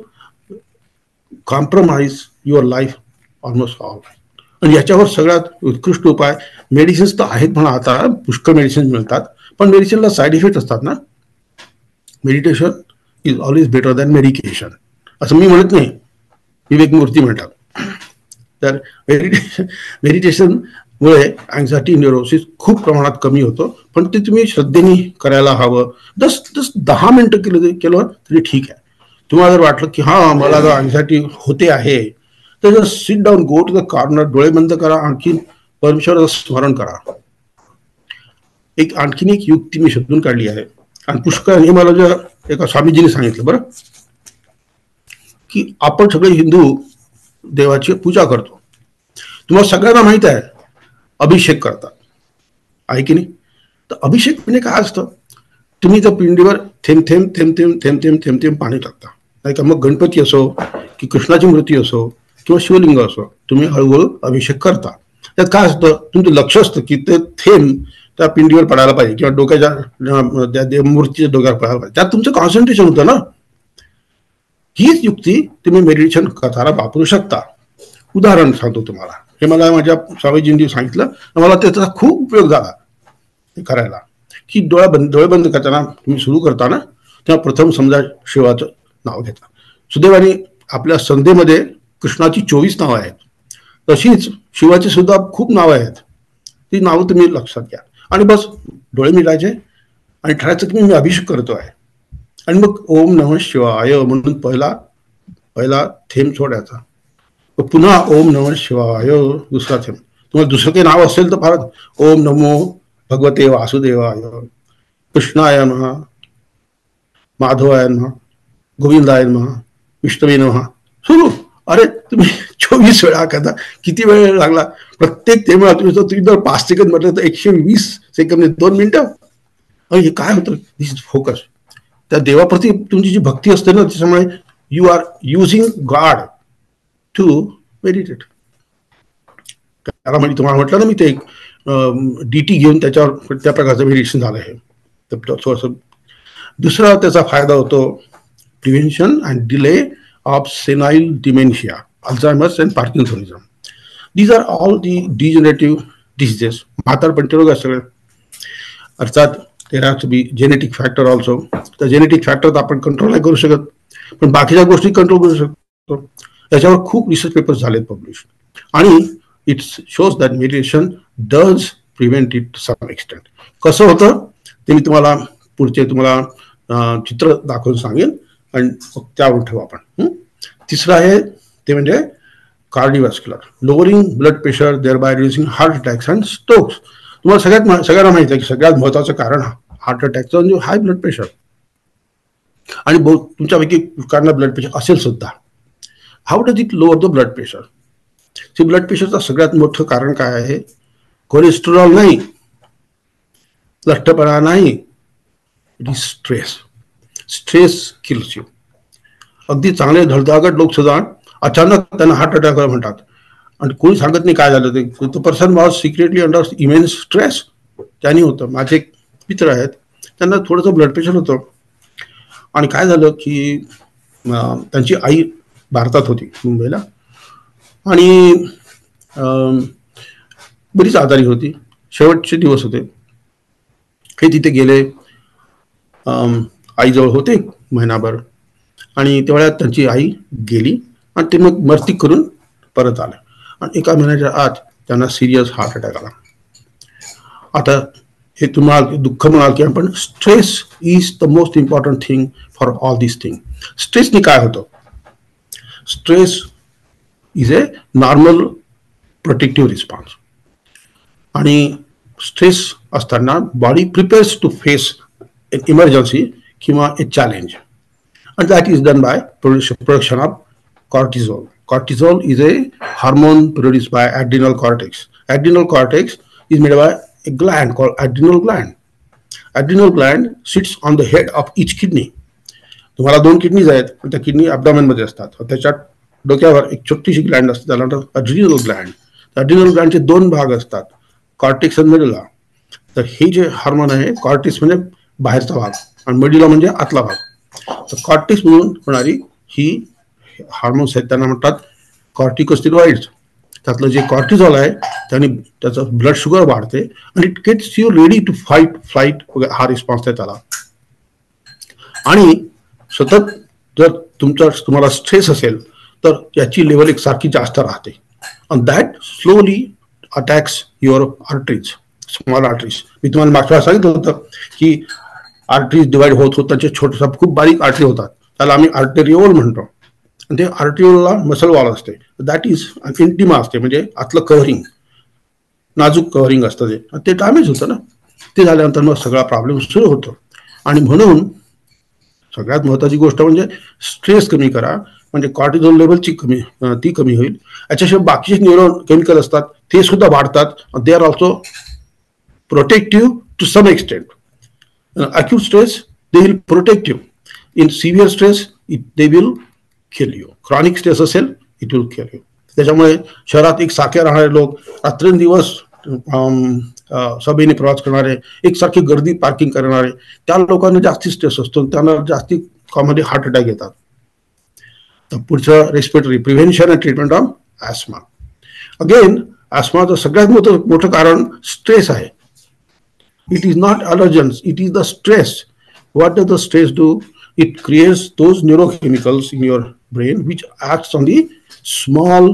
compromise your life almost all. आणि याच्यावर सगळ्यात उत्कृष्ट उपाय मेडिसिन्स तर आहेत म्हणा, आता पुष्कळ मेडिसिन्स मिळतात, पण मेडिसिनला साईड इफेक्ट असतात ना. Meditation is always better than medication असं मी म्हणत नाही, विवेक मूर्ती म्हणतात. तर मेडिटेशनमुळे अँझायटी न्यूरोसिस खूप प्रमाणात कमी होतं, पण ते तुम्ही श्रद्धेने करायला हवं. जस्ट 10 मिनिटं केलं तरी ठीक आहे. तुम्हाला जर वाटलं की हां मला जर अँझायटी होते आहे, तर just sit down, go to the corner, डोळे बंद करा, आणखीन परमेश्वराचं स्मरण करा. आणखीन एक युक्ती मी शोधून काढली आहे, आणि पुष्कळ हे मला ज्या एका स्वामीजीने सांगितलं बरं, की आपण सगळे हिंदू देवाची पूजा करतो. तुम्हाला सगळ्यांना माहित आहे अभिषेक करतात, आहे की नाही. तर अभिषेक म्हणजे काय असतं, तुम्ही त्या पिंडीवर थेंब थेंब थेंब थेंब थेंब थेंब थेंब थेंब पाणी टाकता नाही का. मग गणपती असो की कृष्णाची मूर्ती असो किंवा शिवलिंग असो, तुम्ही हळूहळू अभिषेक करता. त्यात काय असतं, तुमचं लक्ष असतं की ते थेंब त्या पिंडीवर पडायला पाहिजे किंवा डोक्याच्या मूर्तीच्या डोक्यावर पडायला पाहिजे. त्यात तुमचं कॉन्सन्ट्रेशन होतं ना. हीच युक्ती तुम्ही मेडिटेशन करताना वापरू शकता. उदाहरण सांगतो तुम्हाला, हे मला माझ्या स्वामीजींनी सांगितलं, मला त्याचा खूप उपयोग झाला ते करायला. की डोळे बंद करताना तुम्ही सुरू करताना तेव्हा प्रथम समजा शिवाचं नाव घेता. सुदैवाने आपल्या संध्येमध्ये कृष्णाची 24 नावं आहेत, तशीच शिवाची सुद्धा खूप नावं आहेत. ती नावं तुम्ही लक्षात घ्या आणि बस डोळे मिळायचे आणि ठरायचं की मी अभिषेक करतो आहे. आणि मग ओम नमः शिवाय म्हणून पहिला थेंब सोडायचा. पुन्हा ओम नमः शिवाय दुसरा थेंब. तुम्हाला दुसरं काही नाव असेल तर फार, ओम नमो भगवते वासुदेवाय, कृष्णाय नमः, माधवाय नमः, गोविंदाय नमः, विष्णवे नमः, सुरू. अरे तुम्ही 24 वेळा करता, किती वेळ लागला? प्रत्येक थेंब तुम्ही जर 5 सेकंद म्हटलं तर 120 सेकंद, 2 मिनिटं. हे काय होतं? This is focus. त्या देवाप्रती तुमची जी भक्ती असते ना, त्याच्यामुळे you are using God to meditate. त्याला म्हणजे तुम्हाला म्हटलं ना मी, ते एक DT घेऊन त्याच्यावर त्या प्रकारचं मेडिटेशन झालं आहे. तर थोडंसं दुसरा त्याचा फायदा होतो, prevention and delay of senile dementia, Alzheimer's and Parkinsonism. These are all the degenerative diseases. म्हातारपण रोग आहे सगळे. अर्थात there have to be genetic factor also. त्या जेनेटिक फॅक्टर आपण कंट्रोल नाही करू शकत, पण बाकीच्या गोष्टी कंट्रोल करू शकतो. त्याच्यावर खूप रिसर्च पेपर्स झालेत पब्लिश, आणि it shows that meditation does prevent it to some extent. कसं होतं ते मी तुम्हाला पुढचे चित्र दाखवून सांगेन, आणि त्यावरून ठेवू आपण. तिसरं आहे ते म्हणजे cardiovascular, lowering blood pressure, thereby reducing heart attacks and strokes. तुम्हाला सगळ्यांना माहिती आहे की सगळ्यात महत्वाचं कारण हार्ट अटॅकचं म्हणजे हाय ब्लड प्रेशर. आणि तुमच्यापैकी लोकांना ब्लड प्रेशर असेल सुद्धा. How does it lower the blood pressure? Blood प्रेशरचं सगळ्यात मोठं कारण काय आहे? कोलेस्टेरॉल नाही, लठ्ठपणा नाही, it is stress. Stress kills you. अगदी चांगले धडधाकट लोक सुद्धा अचानक त्यांना हार्ट अटॅक म्हणतात, आणि कोणी सांगत नाही काय झालं ते. तो person was secretly under immense stress. त्यांनी होतं. माझे एक मित्र आहेत, त्यांना थोडंसं ब्लड प्रेशर होतं, आणि काय झालं की त्यांची आई भारतात होती, मुंबईला, आणि बरीच आजारी होती. शेवटचे दिवस होते, हे तिथे गेले. आईजवळ होते महिनाभर, आणि तेवढ्यात त्यांची आई गेली, आणि ते मग मस्ती करून परत आले, आणि 1 महिन्याच्या आत त्यांना सिरियस हार्ट अटॅक आला. आता हे तुम्हाला दुःख म्हणाल की, पण stress is the most important thing for all this thing. स्ट्रेसने काय होतं? Stress is a normal protective response, आणि स्ट्रेस असताना body prepares to face an emergency किंवा a challenge, and that is done by production of cortisol. Cortisol is a hormone produced by adrenal cortex. Adrenal cortex is made by a gland called adrenal gland. Adrenal gland sits on the head of each kidney. तुम्हाला 2 kidneys आहेत, त्या kidney ॲब्डॉमेन मध्ये असतात. त्याच्यात डोक्यावर एक छोटीशी Gland असते, त्याला म्हणतात अड्रिनल ग्लँड. अड्रिनल ग्लँडचे 2 भाग असतात, कॉर्टेक्स आणि मेडुला. तर हे जे हार्मोन आहे, कॉर्टेक्स म्हणजे बाहेरचा भाग आणि मेडुला म्हणजे आतला भाग. तर कॉर्टेक्स म्हणून होणारी ही हार्मोन्स आहेत, त्यांना म्हणतात कॉर्टिकोस्टेरॉइड्स. त्यातलं जे कॉर्टिझॉल आहे त्याने त्याचं ब्लड शुगर वाढते, आणि it gets you ready to fight flight वगैरे, हा रिस्पॉन्स आहे त्याला. आणि सतत जर तुम्हाला स्ट्रेस असेल तर याची लेवल एकसारखी जास्त राहते, and that slowly attacks your arteries, small arteries. मी तुम्हाला मागच्या सांगितलं होतं की आर्टरीज डिवाइड होत त्यांचे छोटे खूप बारीक आर्टरी होतात, त्याला आम्ही आर्टेरिओल म्हणतो. आणि ते आर्टेरिओलला मसल वॉल असते, दॅट इज इंटिमा असते, म्हणजे आतलं कव्हरिंग, नाजूक कव्हरिंग असतं, ते डॅमेज होतं ना. ते झाल्यानंतर मग सगळा प्रॉब्लेम सुरू होतो. आणि म्हणून सगळ्यात महत्त्वाची गोष्ट म्हणजे स्ट्रेस कमी करा, म्हणजे कॉर्टिझोल लेवलची ती कमी होईल. याच्याशिवाय बाकीचे न्यूरो केमिकल असतात ते सुद्धा वाढतात. They are also protective to some extent. acute stress they will protect you. In severe stress they will kill you. Chronic stress असेल इट विल किल यू. त्याच्यामुळे शहरात एक सारखे राहणारे लोक, रात्रंदिवस सभेने प्रवास करणारे, एकसारखी गर्दी पार्किंग करणारे, त्या लोकांना जास्ती स्ट्रेस असतो, त्यांना जास्ती मध्ये हार्ट अटॅक येतात. तर पुढचं respiratory prevention and treatment of asthma. Again ॲस्माचं सगळ्यात मोठं कारण स्ट्रेस आहे. It is not allergens, it is the stress. What does the stress do? It creates those neurochemicals in your brain which acts on the small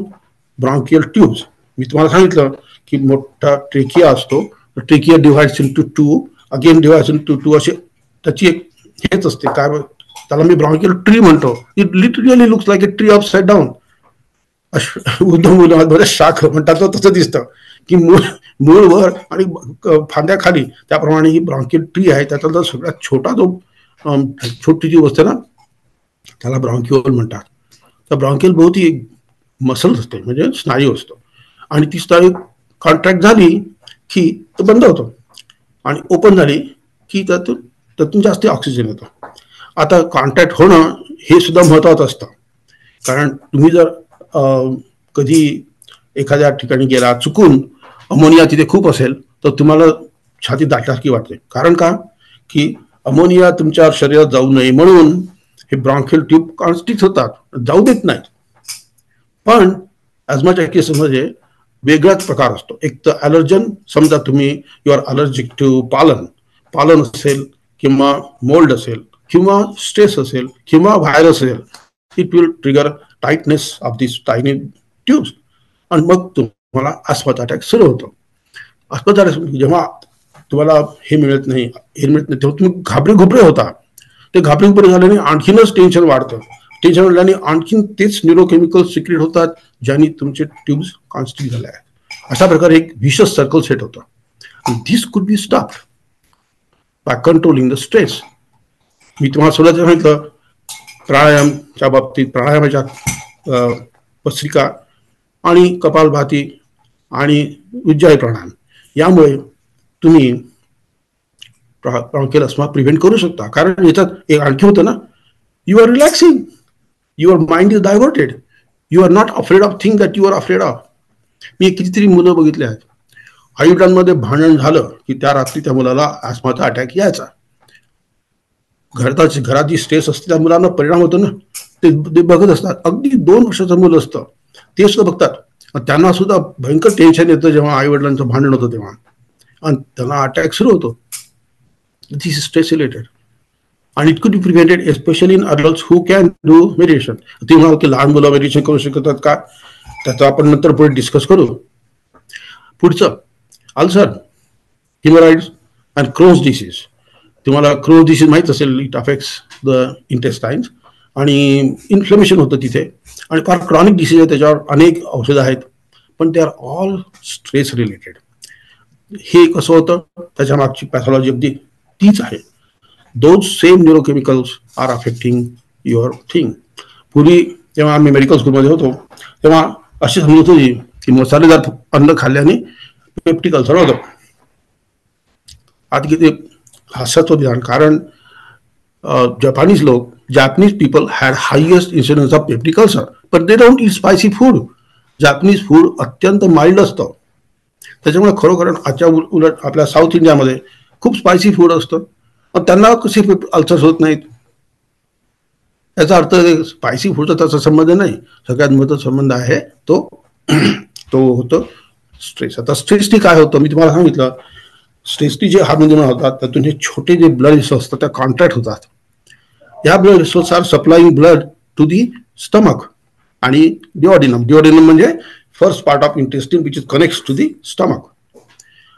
bronchial tubes. मी तुम्हाला सांगितलं की मोठा ट्रेकिया असतो, trachea divides into two, again divides into two, असे त्याची एक हेच असते. काय त्याला मी ब्रॉन्कियल ट्री म्हणतो. It literally looks like a tree upside down. Uddhav शाख म्हणतात तसं दिसतं की मूळ वर आणि फांद्या खाली, त्याप्रमाणे ही ब्रॉन्कियल ट्री आहे. त्याचा जर सगळ्यात छोटा जो छोटी जी वस्तू ना त्याला ब्रॉन्क्युअल म्हणतात. तर ब्रॉन्कियल भोवती एक मसल असते, म्हणजे स्नायू असतो, आणि ती स्नायू कॉन्ट्रॅक्ट झाली की तो बंद होतो आणि ओपन झाली की त्यातून जास्त ऑक्सिजन येतो. आता कॉन्टॅक्ट होणं हे सुद्धा महत्वाचं असतं, कारण तुम्ही जर कधी एखाद्या ठिकाणी गेला चुकून, अमोनिया तिथे खूप असेल तर तुम्हाला छाती दाटल्यासारखी वाटते. कारण का? की अमोनिया तुमच्या शरीरात जाऊ नये म्हणून हे ब्रॉन्कियल ट्यूब कॉन्स्ट्रिक्ट होतात, जाऊ देत नाहीत. पण ॲस्माच्या केसमध्ये वेगळाच प्रकार असतो. एक तर ॲलर्जन, समजा तुम्ही यू आर अलर्जिक टू पालन असेल किंवा मोल्ड असेल किंवा स्ट्रेस असेल किंवा व्हायरस असेल, it will trigger tightness of this tiny tubes, आणि मग तुम्हाला ॲस्माचा अटॅक सुरू होतो. ॲस्माचा अटॅक जेव्हा तुम्हाला हे मिळत नाही, तेव्हा तुम्ही घाबरे होता. ते घाबरे झाल्याने आणखीनच टेन्शन वाढतं. टेन्शन वाढल्याने आणखीन तेच न्यूरोकेमिकल सिक्रेट होतात ज्यांनी तुमचे ट्यूब्स कॉन्स्ट्रिक्ट झाले आहेत. अशा प्रकारे एक विशस सर्कल सेट होतं. This could be stopped by controlling the stress. मी तुम्हाला सुरुवातीला सांगितलं प्राणायामच्या बाबतीत, प्राणायामाच्या भस्त्रिका आणि कपालभाती आणि उज्जाई प्राणायाम, यामुळे तुम्ही ब्रॉन्कियल अस्थमा प्रिव्हेंट करू शकता. कारण याच्यात एक आणखी होतं ना, you are relaxing, your mind is diverted, you are not afraid of thing that you are afraid of. मी कितीतरी मुलं बघितले आहेत, आईवडिलांमध्ये भांडण झालं की त्या रात्री त्या मुलाला ॲस्माचा अटॅक यायचा. घरात जी स्ट्रेस असते त्या मुलांना परिणाम होतो ना, ते बघत असतात. अगदी 2 वर्षाचं मुलं असतं ते सुद्धा बघतात, त्यांना सुद्धा भयंकर टेन्शन येतं जेव्हा आईवडिलांचं भांडण होतं तेव्हा, आणि त्यांना अटॅक सुरू होतो. दिस इज स्ट्रेस रिलेटेड आणि it could B prevented especially in adults who can do meditation. ते म्हणाल की लहान मुलं मेडिटेशन करू शकतात का? त्याचं आपण नंतर पुढे डिस्कस करू. पुढचं ulcer, haemorrhoids and Krones disease. तुम्हाला क्रोन्स डिसीज माहीत असेल, इट अफेक्ट्स द इंटेस्टाईन्स आणि इन्फ्लेमेशन होतं तिथे, आणि फार क्रॉनिक डिसीज आहे, त्याच्यावर अनेक औषधं आहेत, पण they are all stress related. हे कसं होतं, त्याच्या मागची पॅथॉलॉजी अगदी तीच आहे. Those same neurochemicals are affecting your thing. पूर्वी जेव्हा आम्ही मेडिकल स्कूलमध्ये होतो तेव्हा अशी समजत होती की मसालेदार अन्न खाल्ल्याने पेप्टिक अल्सर होतं. आता किती हास्यास्पद विधान, कारण Japanese people had highest incidence of peptic ulcer, but they don't eat spicy food. Japanese food अत्यंत माइल्ड असतं. त्याच्यामुळे खरोखर आजच्या उलट आपल्या साऊथ इंडियामध्ये खूप स्पायसी फूड असतं, पण त्यांना कसे अल्सर्स होत नाहीत. याचा अर्थ स्पायसी फूडचा त्याचा संबंध नाही. सगळ्यात महत्त्वाचा संबंध आहे तो होतो स्ट्रेस. आता स्ट्रेसनी काय होतं मी तुम्हाला सांगितलं. स्ट्रेसनी जे हार्मोन होतात त्यातून हे छोटे जे ब्लड व्हेसल्स असतात त्या कॉन्ट्रॅक्ट होतात. या blood vessels are supplying blood to the stomach आणि डिओडिनम. डिओडिनम म्हणजे first part of intestine which is connects to the stomach.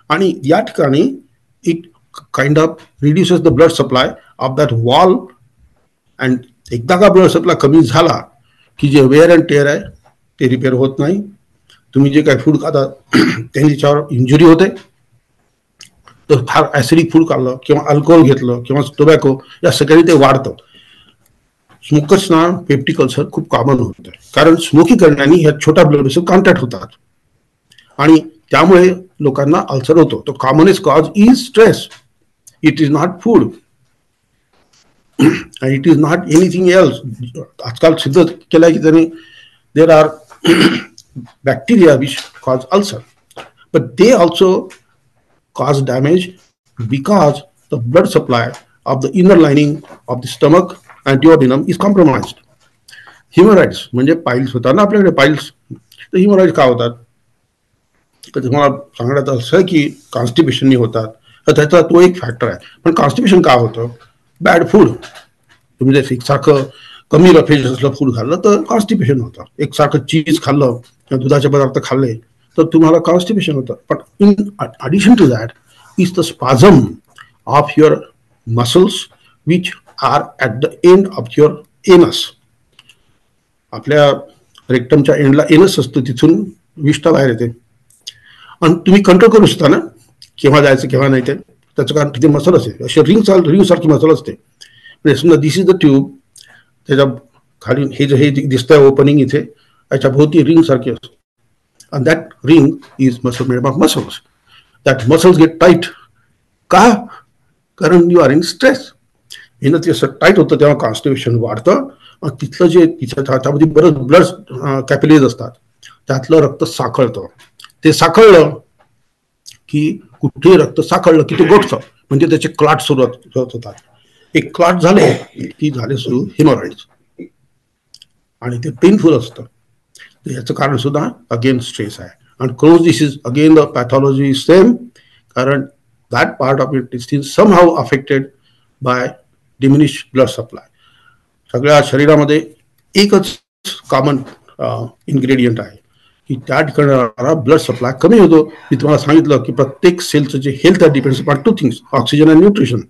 आणि या ठिकाणी it kind of reduces the blood supply of that wall. And एकदा का blood supply कमी झाला की जे वेअर अँड टेअर आहे ते रिपेअर होत नाही. तुम्ही जे काही फूड खाता त्याच्यावर इंजुरी होते. तर फार ॲसिडिक फूड खाल्लं किंवा अल्कोहोल घेतलं किंवा टोबॅको या सगळ्यांनी ते वाढतं. स्मोकर्सना पेप्टिक अल्सर खूप कॉमन होतं, कारण स्मोकिंग करण्याने ह्या छोट्या ब्लड व्हेसल कॉन्टॅक्ट होतात आणि त्यामुळे लोकांना अल्सर होतो. तो commonest cause is stress, it is not food. and it is not anything else. आजकाल सिद्ध केलं आहे की त्यांनी there are bacteria which cause ulcer, but they also cause damage because the blood supply of the inner lining of the stomach and duodenum is compromised. Hemorrhoids म्हणजे piles होतात ना आपल्याकडे, पाइल्स. तर हिमोरॉइड्स का होतात? तर तुम्हाला सांगण्यात असं की कॉन्स्टिपेशननी होतात, तर त्याचा तो एक फॅक्टर आहे. पण कॉन्स्टिपेशन का होतं? Bad food. तुम्ही जर एकसारखं कमी रफेज असलं फूड खाल्लं तर कॉन्स्टिपेशन होतं. एकसारखं चीज खाल्लं किंवा दुधाचे पदार्थ खाल्ले तर तुम्हाला कॉन्स्टिपेशन होतं. पण in addition to that is the spasm of your muscles which are at the end of your anus. आपल्या रेक्टमच्या एंडला एनस असतो, तिथून विष्ठा बाहेर येते आणि तुम्ही कंट्रोल करू शकता ना केव्हा जायचं केव्हा नाही ते. त्याचं कारण तिथे मसल असते, अशी रिंग सारखी मसल असते. म्हणजे समजा दिस इज द ट्यूब, त्याच्या खाली हे जे हे दिसतंय ओपनिंग इथे, याच्या भोवती रिंग सारखी असते. and that ring is muscle made up of muscles. That muscles get tight. का? कारण यू आर इन स्ट्रेस. हे ते असं टाईट होतं तेव्हा कॉन्स्टिपेशन वाढतं. तिथलं जे तिच्या हातामध्ये बरंच ब्लड कॅपिलरीज असतात, त्यातलं रक्त साखळतं. ते साखळलं की कुठे रक्त साखळलं की ते गोठतं, म्हणजे त्याचे क्लॉट सुरू होतात. एक क्लॉट झाले की झाले सुरू हिमोरॉइड्स, आणि ते पेनफुल असतं. याचं कारण सुद्धा अगेन स्ट्रेस आहे. आणि Crohn's disease again the pathology is same, कारण that part of it is still somehow affected by diminished blood supply. सगळ्या शरीरामध्ये एकच कॉमन इन्ग्रेडियंट आहे की त्या ठिकाणी ब्लड सप्लाय कमी होतो. मी तुम्हाला सांगितलं की प्रत्येक सेलचं जे हेल्थ आहे depends upon two things, oxygen and nutrition.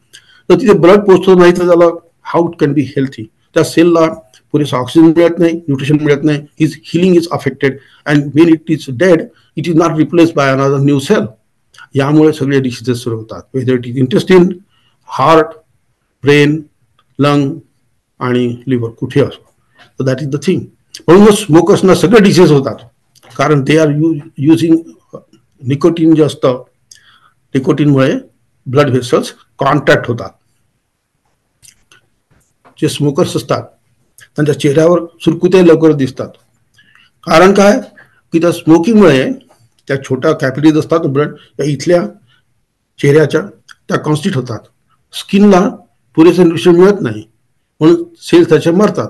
तर तिथे ब्लड पोहोचतो नाही तर त्याला how it can be healthy. त्या सेलला पुरेसा ऑक्सिजन मिळत नाही, न्यूट्रिशन मिळत नाही, his healing is affected, and when it is dead it is not replace by another new cell. यामुळे सगळे डिसीजेस सुरू होतात, whether it is intestine, heart, brain, lung आणि लिव्हर, कुठे असो. तर दॅट इज द थिंग. म्हणूनच स्मोकर्सना सगळे डिसीज होतात, कारण दे आर युझिंग निकोटीन जे असतं, निकोटीनमुळे ब्लड व्हेसल्स कॉन्ट्रॅक्ट होतात. जे स्मोकर्स असतात त्यांच्या चेहऱ्यावर सुरकुते लवकर दिसतात. कारण काय? की त्या स्मोकिंगमुळे त्या छोट्या कॅपिलरीज असतात ब्लड, त्या इथल्या चेहऱ्याच्या त्या कॉन्स्टिट होतात. स्किनला पुरेसं न्यूट्रिशन मिळत नाही, म्हणून सेल्स त्याच्या मरतात,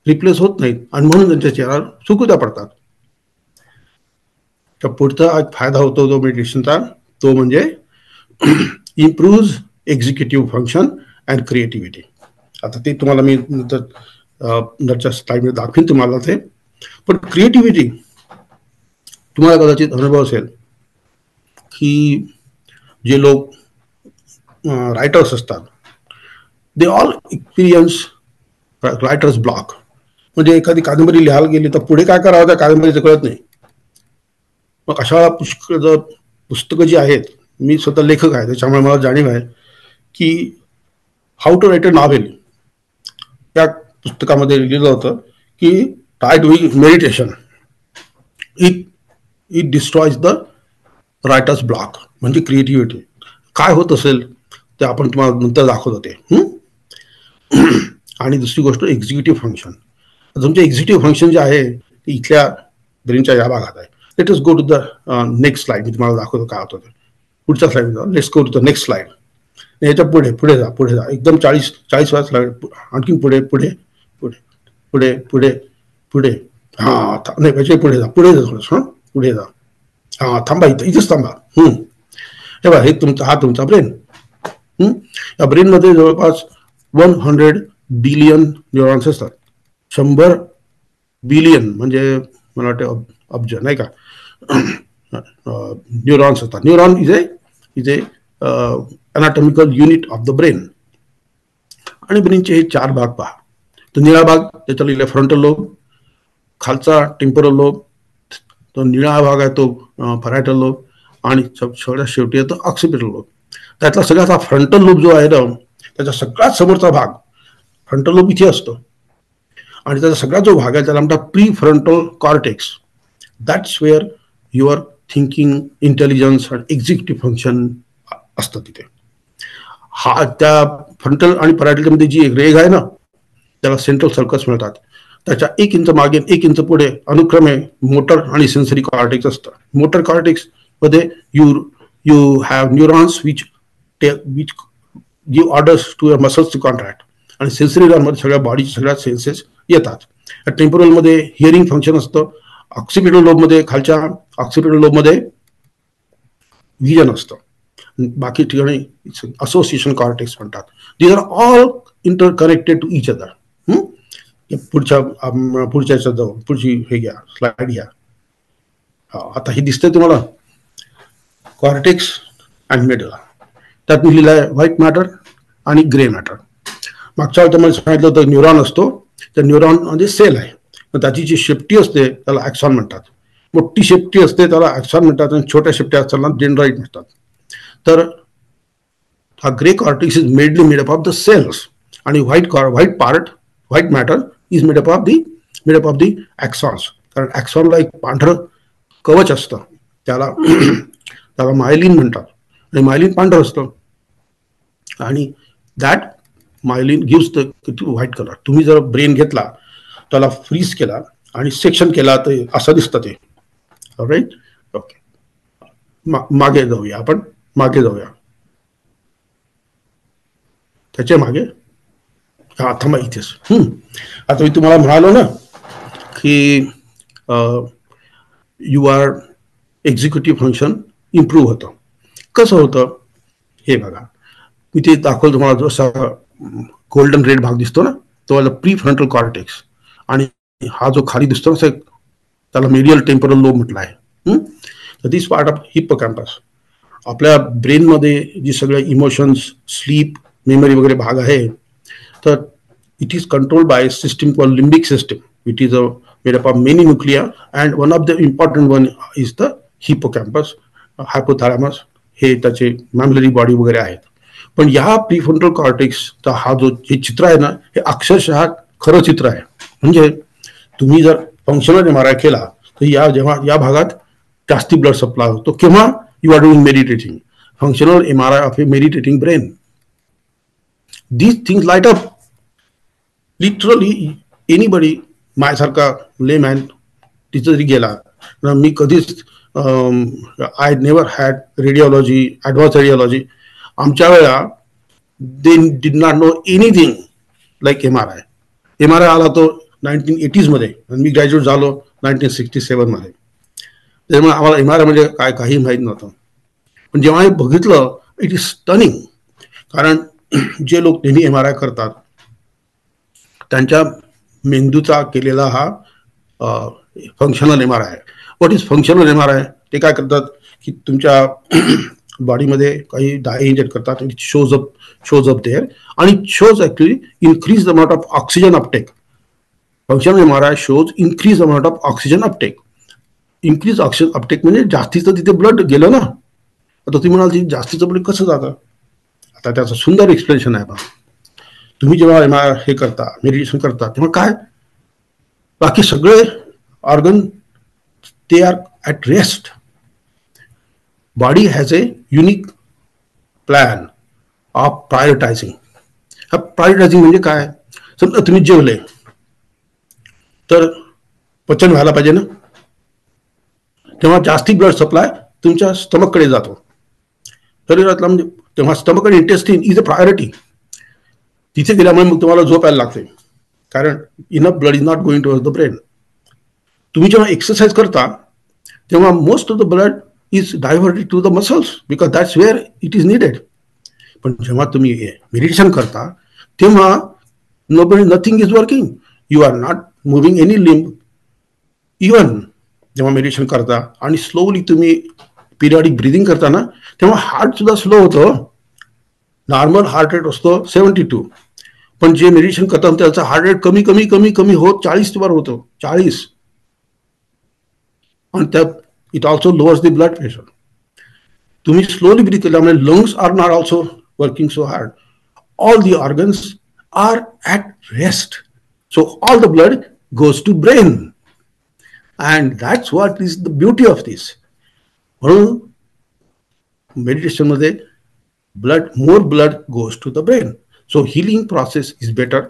रिप्लेस होत नाहीत, आणि म्हणून त्यांच्या चेहऱ्यावर सुकुत्या पडतात. तर पुढचा एक फायदा होतो तो मेडिटेशनचा, तो म्हणजे improve executive function and creativity. आता ते तुम्हाला मी नंतरच्या स्लाइडमध्ये दाखवीन तुम्हाला ते. पण क्रिएटिव्हिटी तुम्हाला कदाचित अनुभव असेल की जे लोक रायटर्स असतात, they all experience writers block. म्हणजे एखादी कादंबरी लिहायला गेली तर पुढे काय करावं त्या कादंबरीचं कळत नाही. मग अशा पुष्कळ पुस्तकं जी आहेत, मी स्वतः लेखक आहे त्याच्यामुळे मला जाणीव आहे की how to write a novel या पुस्तकामध्ये लिहिलं होतं की try doing meditation, it destroys the writer's block. म्हणजे क्रिएटिव्हिटी काय होत असेल ते आपण तुम्हाला नंतर दाखवत होते. आणि दुसरी गोष्ट एक्झिक्युटिव्ह फंक्शन. तुमचे एक्झिक्युटिव्ह फंक्शन जे आहे ते इथल्या ब्रेनच्या या भागात आहे. Let us go to the next slide. मी तुम्हाला दाखवतो काय होतं ते पुढच्या slide. Let's go to the next slide. याच्या पुढे पुढे जा, पुढे जा, एकदम 40 वेळा स्लाइड, आणखी पुढे पुढे पुढे पुढे पुढे पुढे. हा नाही त्याच्या पुढे जा, पुढे जा थोडंसं, हां पुढे जा. हा थांबा, इथेच थांबा. हे बघा, हे तुमचा हा तुमचा ब्रेन. या ब्रेनमध्ये जवळपास 100 बिलियन न्यूरॉन्स असतात. 100 बिलियन म्हणजे मला वाटतं अब्ज नाही का न्यूरॉन्स असतात. Neuron is a anatomical unit of the brain. आणि ब्रेनचे हे 4 भाग पहा. तर निळा भाग त्याच्या लिहिला फ्रंटल लोब, खालचा टेम्पोरल लोब, तो निळा भाग आहे तो पॅरायटल लोब, आणि सगळ्यात शेवटी येतो ऑक्सिपिटल लोब. त्यातला सगळ्याचा फ्रंटल लोब जो आहे ना, त्याचा सगळ्यात समोरचा भाग फ्रंटल लोब इथे असतो, आणि त्याचा सगळ्यात जो भाग आहे त्याला म्हणतात pre frontal cortex. That's where your thinking, intelligence आणि एक्झिक्युटिव्ह फंक्शन असतं तिथे. हा त्या फ्रंटल आणि पॅराइटल मध्ये जी एक रेग आहे ना, त्याला सेंट्रल सर्कस म्हणतात. त्याच्या 1 इंच मागे 1 इंच पुढे अनुक्रमे मोटर आणि सेन्सरी कॉर्टेक्स असतं. मोटर कॉर्टेक्स मध्ये you have neurons which give orders to your muscles to contract, आणि सेन्सरी मध्ये सगळ्या बॉडीचे सगळ्या सेन्सेस येतात. टेम्पोरल मध्ये हिअरिंग फंक्शन असतं. ऑक्सिपिटल लोब मध्ये, खालच्या ऑक्सिपिटल लोब मध्ये व्हिजन असतं. बाकी ठिकाणी असोसिएशन कॉर्टेक्स म्हणतात. These are all interconnected to each other. पुढच्या जाऊ, पुढची हे घ्या, स्लाइड घ्या. आता हे दिसतंय तुम्हाला, कॉर्टेक्स अँड मेडुला. त्यात मी लिहिलं आहे व्हाईट मॅटर आणि ग्रे मॅटर. मागच्या वेळेला मला सांगितलं होतं न्यूरॉन असतो, तर न्यूरॉन म्हणजे सेल आहे. मग त्याची जी शेपटी असते त्याला ॲक्सॉन म्हणतात. मोठी शेपटी असते त्याला ॲक्सॉन म्हणतात, आणि छोट्या शेपट्या असताना डेंड्राइट म्हणतात. तर हा grey cortex is mainly made up of the cells, आणि white matter is made up of the axons. कारण ॲक्सॉनला एक पांढरं कवच असतं, त्याला मायलिन म्हणतात, आणि मायलिन पांढरं असतं, आणि that myelin gives the white colour. तुम्ही जर ब्रेन घेतला, त्याला फ्रीज केला आणि सेक्शन केला तर असं दिसतं ते. Right, okay. मागे जाऊया, आपण मागे जाऊया, त्याच्या मागे. हा, थांबा इथेच. आता मी तुम्हाला म्हणालो ना की you are executive function improve होतं. कसं होतं हे बघा, मी ते दाखवलं तुम्हाला. जसा गोल्डन रेड भाग दिसतो ना, तो प्री फ्रंटल कॉर्टेक्स, आणि हा जो खाली दिसतो ना, त्याला मेडियल टेम्पोरल लोब म्हटलं आहे. तर दिस पार्ट ऑफ हिप्पोकॅम्पस. आपल्या ब्रेनमध्ये जी सगळ्या इमोशन्स, स्लीप, मेमरी वगैरे भाग आहे, तर it is controlled by system called limbic system. It is made up of many nuclei, and one of the important one is the hippocampus, hypothalamus. हे त्याचे मॅमलरी body वगैरे आहेत. पण या प्रीफ्रंटल कॉर्टेक्सचा हा जो हे चित्र आहे ना, हे अक्षरशः खरं चित्र आहे. म्हणजे तुम्ही जर फंक्शनल MRI केला तर जेव्हा या भागात जास्ती ब्लड सप्लाय होतो, किंवा you are doing meditating. Functional MRI of a meditating brain, these things light up. Literally anybody, माझ्यासारखा लेमॅन तिथं जरी गेला, मी कधीच I never had radiology, advance radiology. आमच्या वेळा they did not know anything like MRI आला तो 1980s मध्ये, आणि मी ग्रॅज्युएट झालो 1967 मध्ये. त्यामुळे आम्हाला MRI म्हणजे काय काही माहीत नव्हतं. पण जेव्हा हे बघितलं, इट इज स्टनिंग. कारण जे लोक नेहमी MRI करतात त्यांच्या मेंदूचा केलेला हा फंक्शनल MRI आहे. What is functional MRI? ते काय करतात की तुमच्या बॉडीमध्ये काही डाय इंजेक्ट करतात, शोज अप देअर, आणि shows actually increase the amount of oxygen Uptake. Functional MRI shows increase amount of oxygen Uptake. Increase oxygen Uptake म्हणजे जास्तीचं तिथे ब्लड गेलं ना. आता तुम्ही म्हणाल जास्तीचं ब्लड कसं जातं? आता त्याचं सुंदर एक्सप्लेनेशन आहे. बघा, तुम्ही जेव्हा हे करता, मेडिटेशन करता, तेव्हा काय बाकी सगळे ऑर्गन ते are at rest. Body has a unique plan of prioritising. हा प्रायोरिटायझिंग म्हणजे काय? समजा तुम्ही जेवले तर पचन व्हायला पाहिजे ना, तेव्हा जास्ती ब्लड सप्लाय तुमच्या स्टमककडे जातो, शरीरातला. म्हणजे तेव्हा स्टमक आणि इंटेस्टिन इज अ प्रायोरिटी. तिथे गेल्यामुळे मग तुम्हाला झोप यायला लागते, कारण enough blood is not going towards the brain. तुम्ही जेव्हा एक्सरसाइज करता तेव्हा most of the blood is diverted to the muscles, because that's where it is needed. पण जेव्हा तुम्ही मेडिटेशन करता तेव्हा nothing is working. You are not moving any limb. Even जेव्हा मेडिटेशन करता आणि स्लोली तुम्ही पिरियडिक ब्रिदिंग करता ना, तेव्हा हार्ट सुद्धा स्लो होतं. नॉर्मल हार्ट रेट असतो 72, पण जे मेडिटेशन करतात त्याचा हार्ट रेट कमी कमी कमी कमी होत 40 वर होतो. 40. आणि त्यात it also lowers the blood pressure. तुम्ही स्लोली ब्रीथ केल्यामुळे lungs are not also working so hard. All the organs are at rest. So all the blood goes to brain, and that's what is the beauty of this. म्हणून मेडिटेशनमध्ये more blood goes to the brain. So healing process is better.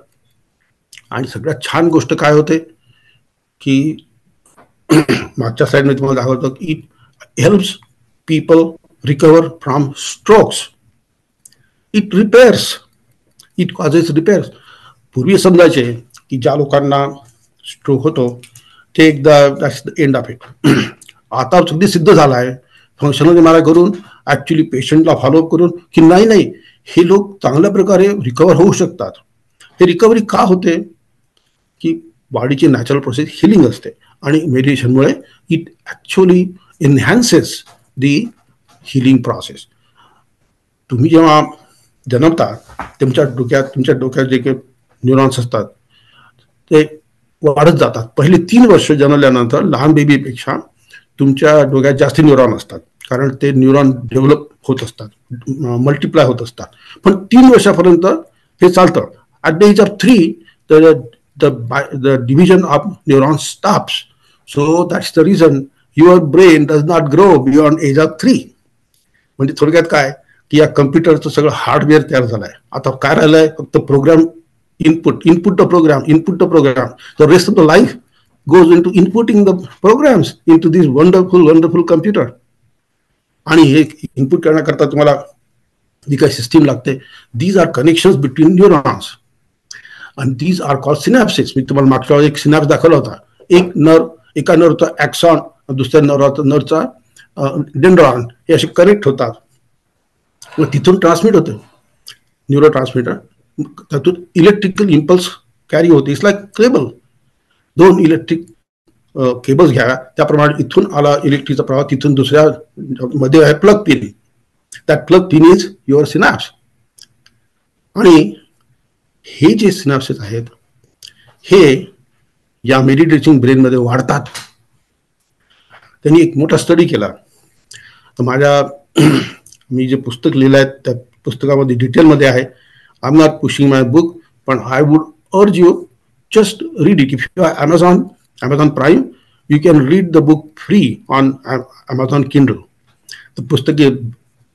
आणि सगळ्यात छान गोष्ट काय होते की मागच्या स्लाइडमध्ये तुम्हाला दाखवतो की it helps people recover from strokes. It repairs, it causes repairs. पूर्वी समजायचे की ज्या लोकांना स्ट्रोक होतो ते एकदा that's the end of it. आता अगदी सिद्ध झाला आहे फंक्शनल MRI करून ऍक्च्युली पेशंटला फॉलोअप करून की नाही हे लोक चांगल्या प्रकारे रिकवर होऊ शकतात. हे रिकव्हरी का होते की बॉडीची नॅचरल प्रोसेस हिलिंग असते आणि मेडिटेशनमुळे it actually enhances the healing process. तुम्ही जेव्हा जन्मता तुमच्या डोक्यात जे काही न्यूरॉन्स असतात ते वाढत जातात. पहिले 3 वर्ष जन्मल्यानंतर लहान बेबीपेक्षा तुमच्या डोक्यात जास्त न्यूरॉन असतात कारण ते न्यूरॉन डेव्हलप होत असतात, मल्टिप्लाय होत असतात. पण 3 वर्षापर्यंत हे चालतं. At the age of 3 the division of neurons stops. So that's the reason your brain does not grow beyond age of 3. म्हणजे थोडक्यात काय की या कम्प्युटरचं सगळं हार्डवेअर तयार झालंय. आता काय राहिलंय फक्त programme input the program. The rest of the life goes into inputting the programs into this wonderful computer. आणि हे इनपुट करण्याकरता तुम्हाला जी काही सिस्टीम लागते, these are connections between neurons and these are called synapses. मी तुम्हाला मागच्या वेळी एक सिनॅप्स दाखवला होता. एका नर्वचा ॲक्सॉन, दुसऱ्या नर्वचा डेंड्रॉन हे असे कनेक्ट होतात व तिथून ट्रान्समिट होते न्यूरो ट्रान्समिटर. त्यातून इलेक्ट्रिकल इम्पल्स कॅरी होते. It's like cable. 2 electric cables घ्या, त्याप्रमाणे इथून आला इलेक्ट्रिकचा प्रवाह, तिथून दुसऱ्या मध्ये आहे plug pin. That plug pin is your synapse. आणि हे जे सिनॅप्सेस आहेत हे या मेडिटेटिंग ब्रेनमध्ये वाढतात. त्यांनी एक मोठा स्टडी केला. तर मी जे पुस्तक लिहिलं आहे त्या पुस्तकामध्ये डिटेलमध्ये आहे. I am not pushing my book, पण I would urge you just read it. If you are Amazon Prime, you can read the book free on Amazon Kindle. The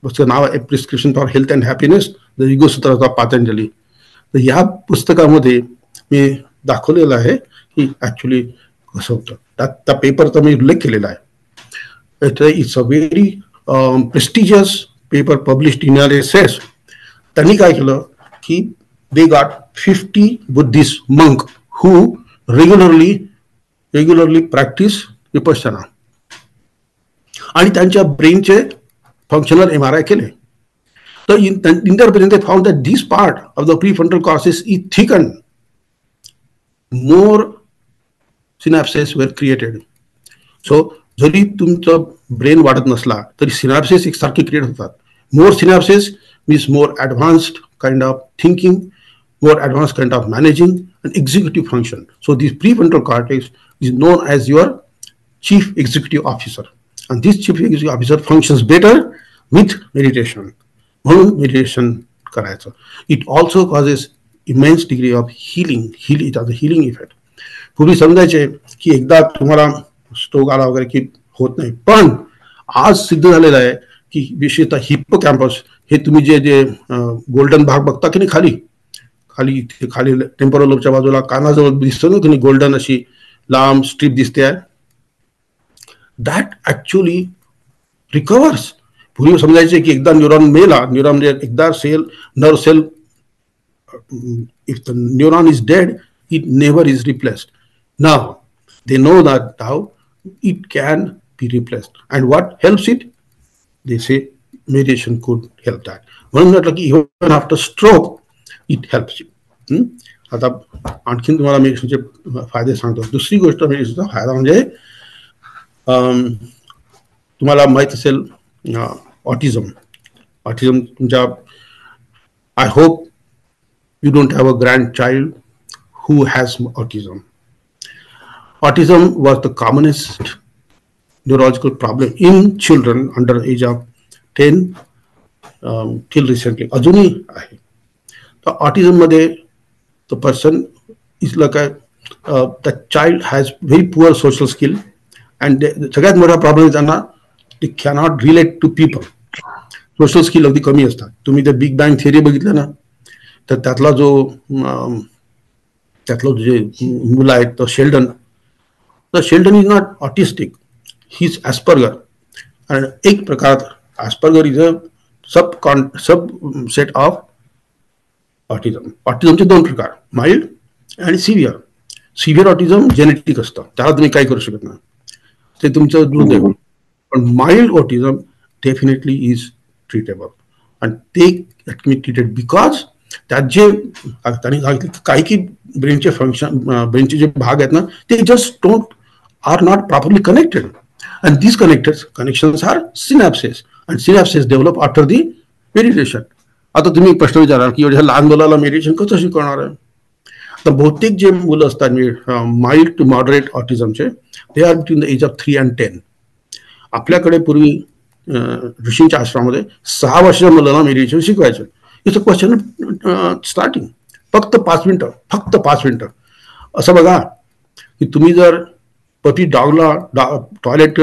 पुस्तक नाव आहे prescription for health and happiness, the युग सूत्राचा पतंजली. तर या पुस्तकामध्ये मी दाखवलेलं आहे की ऍक्च्युली कसं होतं. त्या पेपरचा मी उल्लेख केलेला आहे. It's a very prestigious paper published in USS. त्यांनी काय केलं की they got 50 Buddhist monk who regularly practise Vipassana आणि त्यांच्या ब्रेनचे फंक्शनल MRI केले. तर in their brain they found that this part of the prefrontal cortex is thicken. More synapses were created. So जरी तुमचं ब्रेन वाढत नसला तरी सिनॅप्सेस एकसारखे क्रिएट होतात. More synapses means more advanced kind of thinking, more advanced kind of managing and executive function. So this prefrontal cortex is known as your chief executive officer, and this chief executive officer functions better with meditation. म्हणून meditation करायचं. It also causes immense degree of healing. It has a healing effect. पूर्वी समजायचे की एकदा तुम्हाला stroke आला वगैरे की होत नाही, पण आज सिद्ध झालेलं आहे की विशेषतः हिप्पोकॅम्पस हे तुम्ही जे गोल्डन भाग बघता की नाही खाली टेम्पोरल लोबच्या बाजूला कानाजवळ दिसतो ना की गोल्डन अशी लांब स्ट्रीप दिसते आहे, दॅट ऍक्च्युअली रिकवर्स. पूर्वी समजायचे की एकदा न्यूरॉन मेला, न्यूरॉन म्हणजे एकदा nerve cell, if the neuron is dead it never is replaced. Now they know that how it can be replaced and what helps it, they say meditation could help that. म्हणून म्हटलं की even after stroke it helps you. आता आणखीन तुम्हाला मेडिटेशनचे फायदे सांगतो. दुसरी गोष्ट मेडिटेशनचा फायदा म्हणजे तुम्हाला माहीत असेल ऑटिझम तुमच्या, I hope you don't have a grand child who has autism. Autism was the commonest neurological problem in children under age of 10 till recently, अजूनही आहे. ऑटिझम मध्ये the person is like the child has very poor social skill and सगळ्यात मोठा problem त्यांना ते cannot relate to people. Social skill अगदी कमी असतात. तुम्ही ते बिग बँग थिअरी बघितलं ना तर त्यातला जो जे मुलं आहेत तो Sheldon is not autistic, he is Asperger. आणि एक प्रकार Asperger is a subset of autism. ऑटिझमचे 2 प्रकार, माइल्ड आणि सिव्हिअर. सिव्हिअर ऑटिझम जेनेटिक असतं, त्याला तुम्ही काही करू शकत नाही, ते तुमचं दुर्दैव. पण mild autism definitely is treatable, आणि ते कॅन बी ट्रीटेड बिकॉज त्यात जे त्यांनी सांगितलं की काही ब्रेनचे फंक्शन, ब्रेनचे जे भाग आहेत ना, ते just are not properly connected, and these connections are synapses, and synapses develop after the meditation. आता तुम्ही प्रश्न विचाराल की एवढ्या लहान मुलाला मेडिटेशन कसं शिकवणार आहे? तर बहुतेक जे मुलं असतात माइल्ड टू मॉडरेट ऑटिझमचे, ते are between the age of 3 and 10. आपल्याकडे पूर्वी ऋषींच्या आश्रमामध्ये 6 वर्षाच्या मुलांना मेडिटेशन शिकवायचं. इट्स अ क्वेश्चन स्टार्टिंग, फक्त 5 मिनिटं. असं बघा की तुम्ही जर पती डॉगला टॉयलेट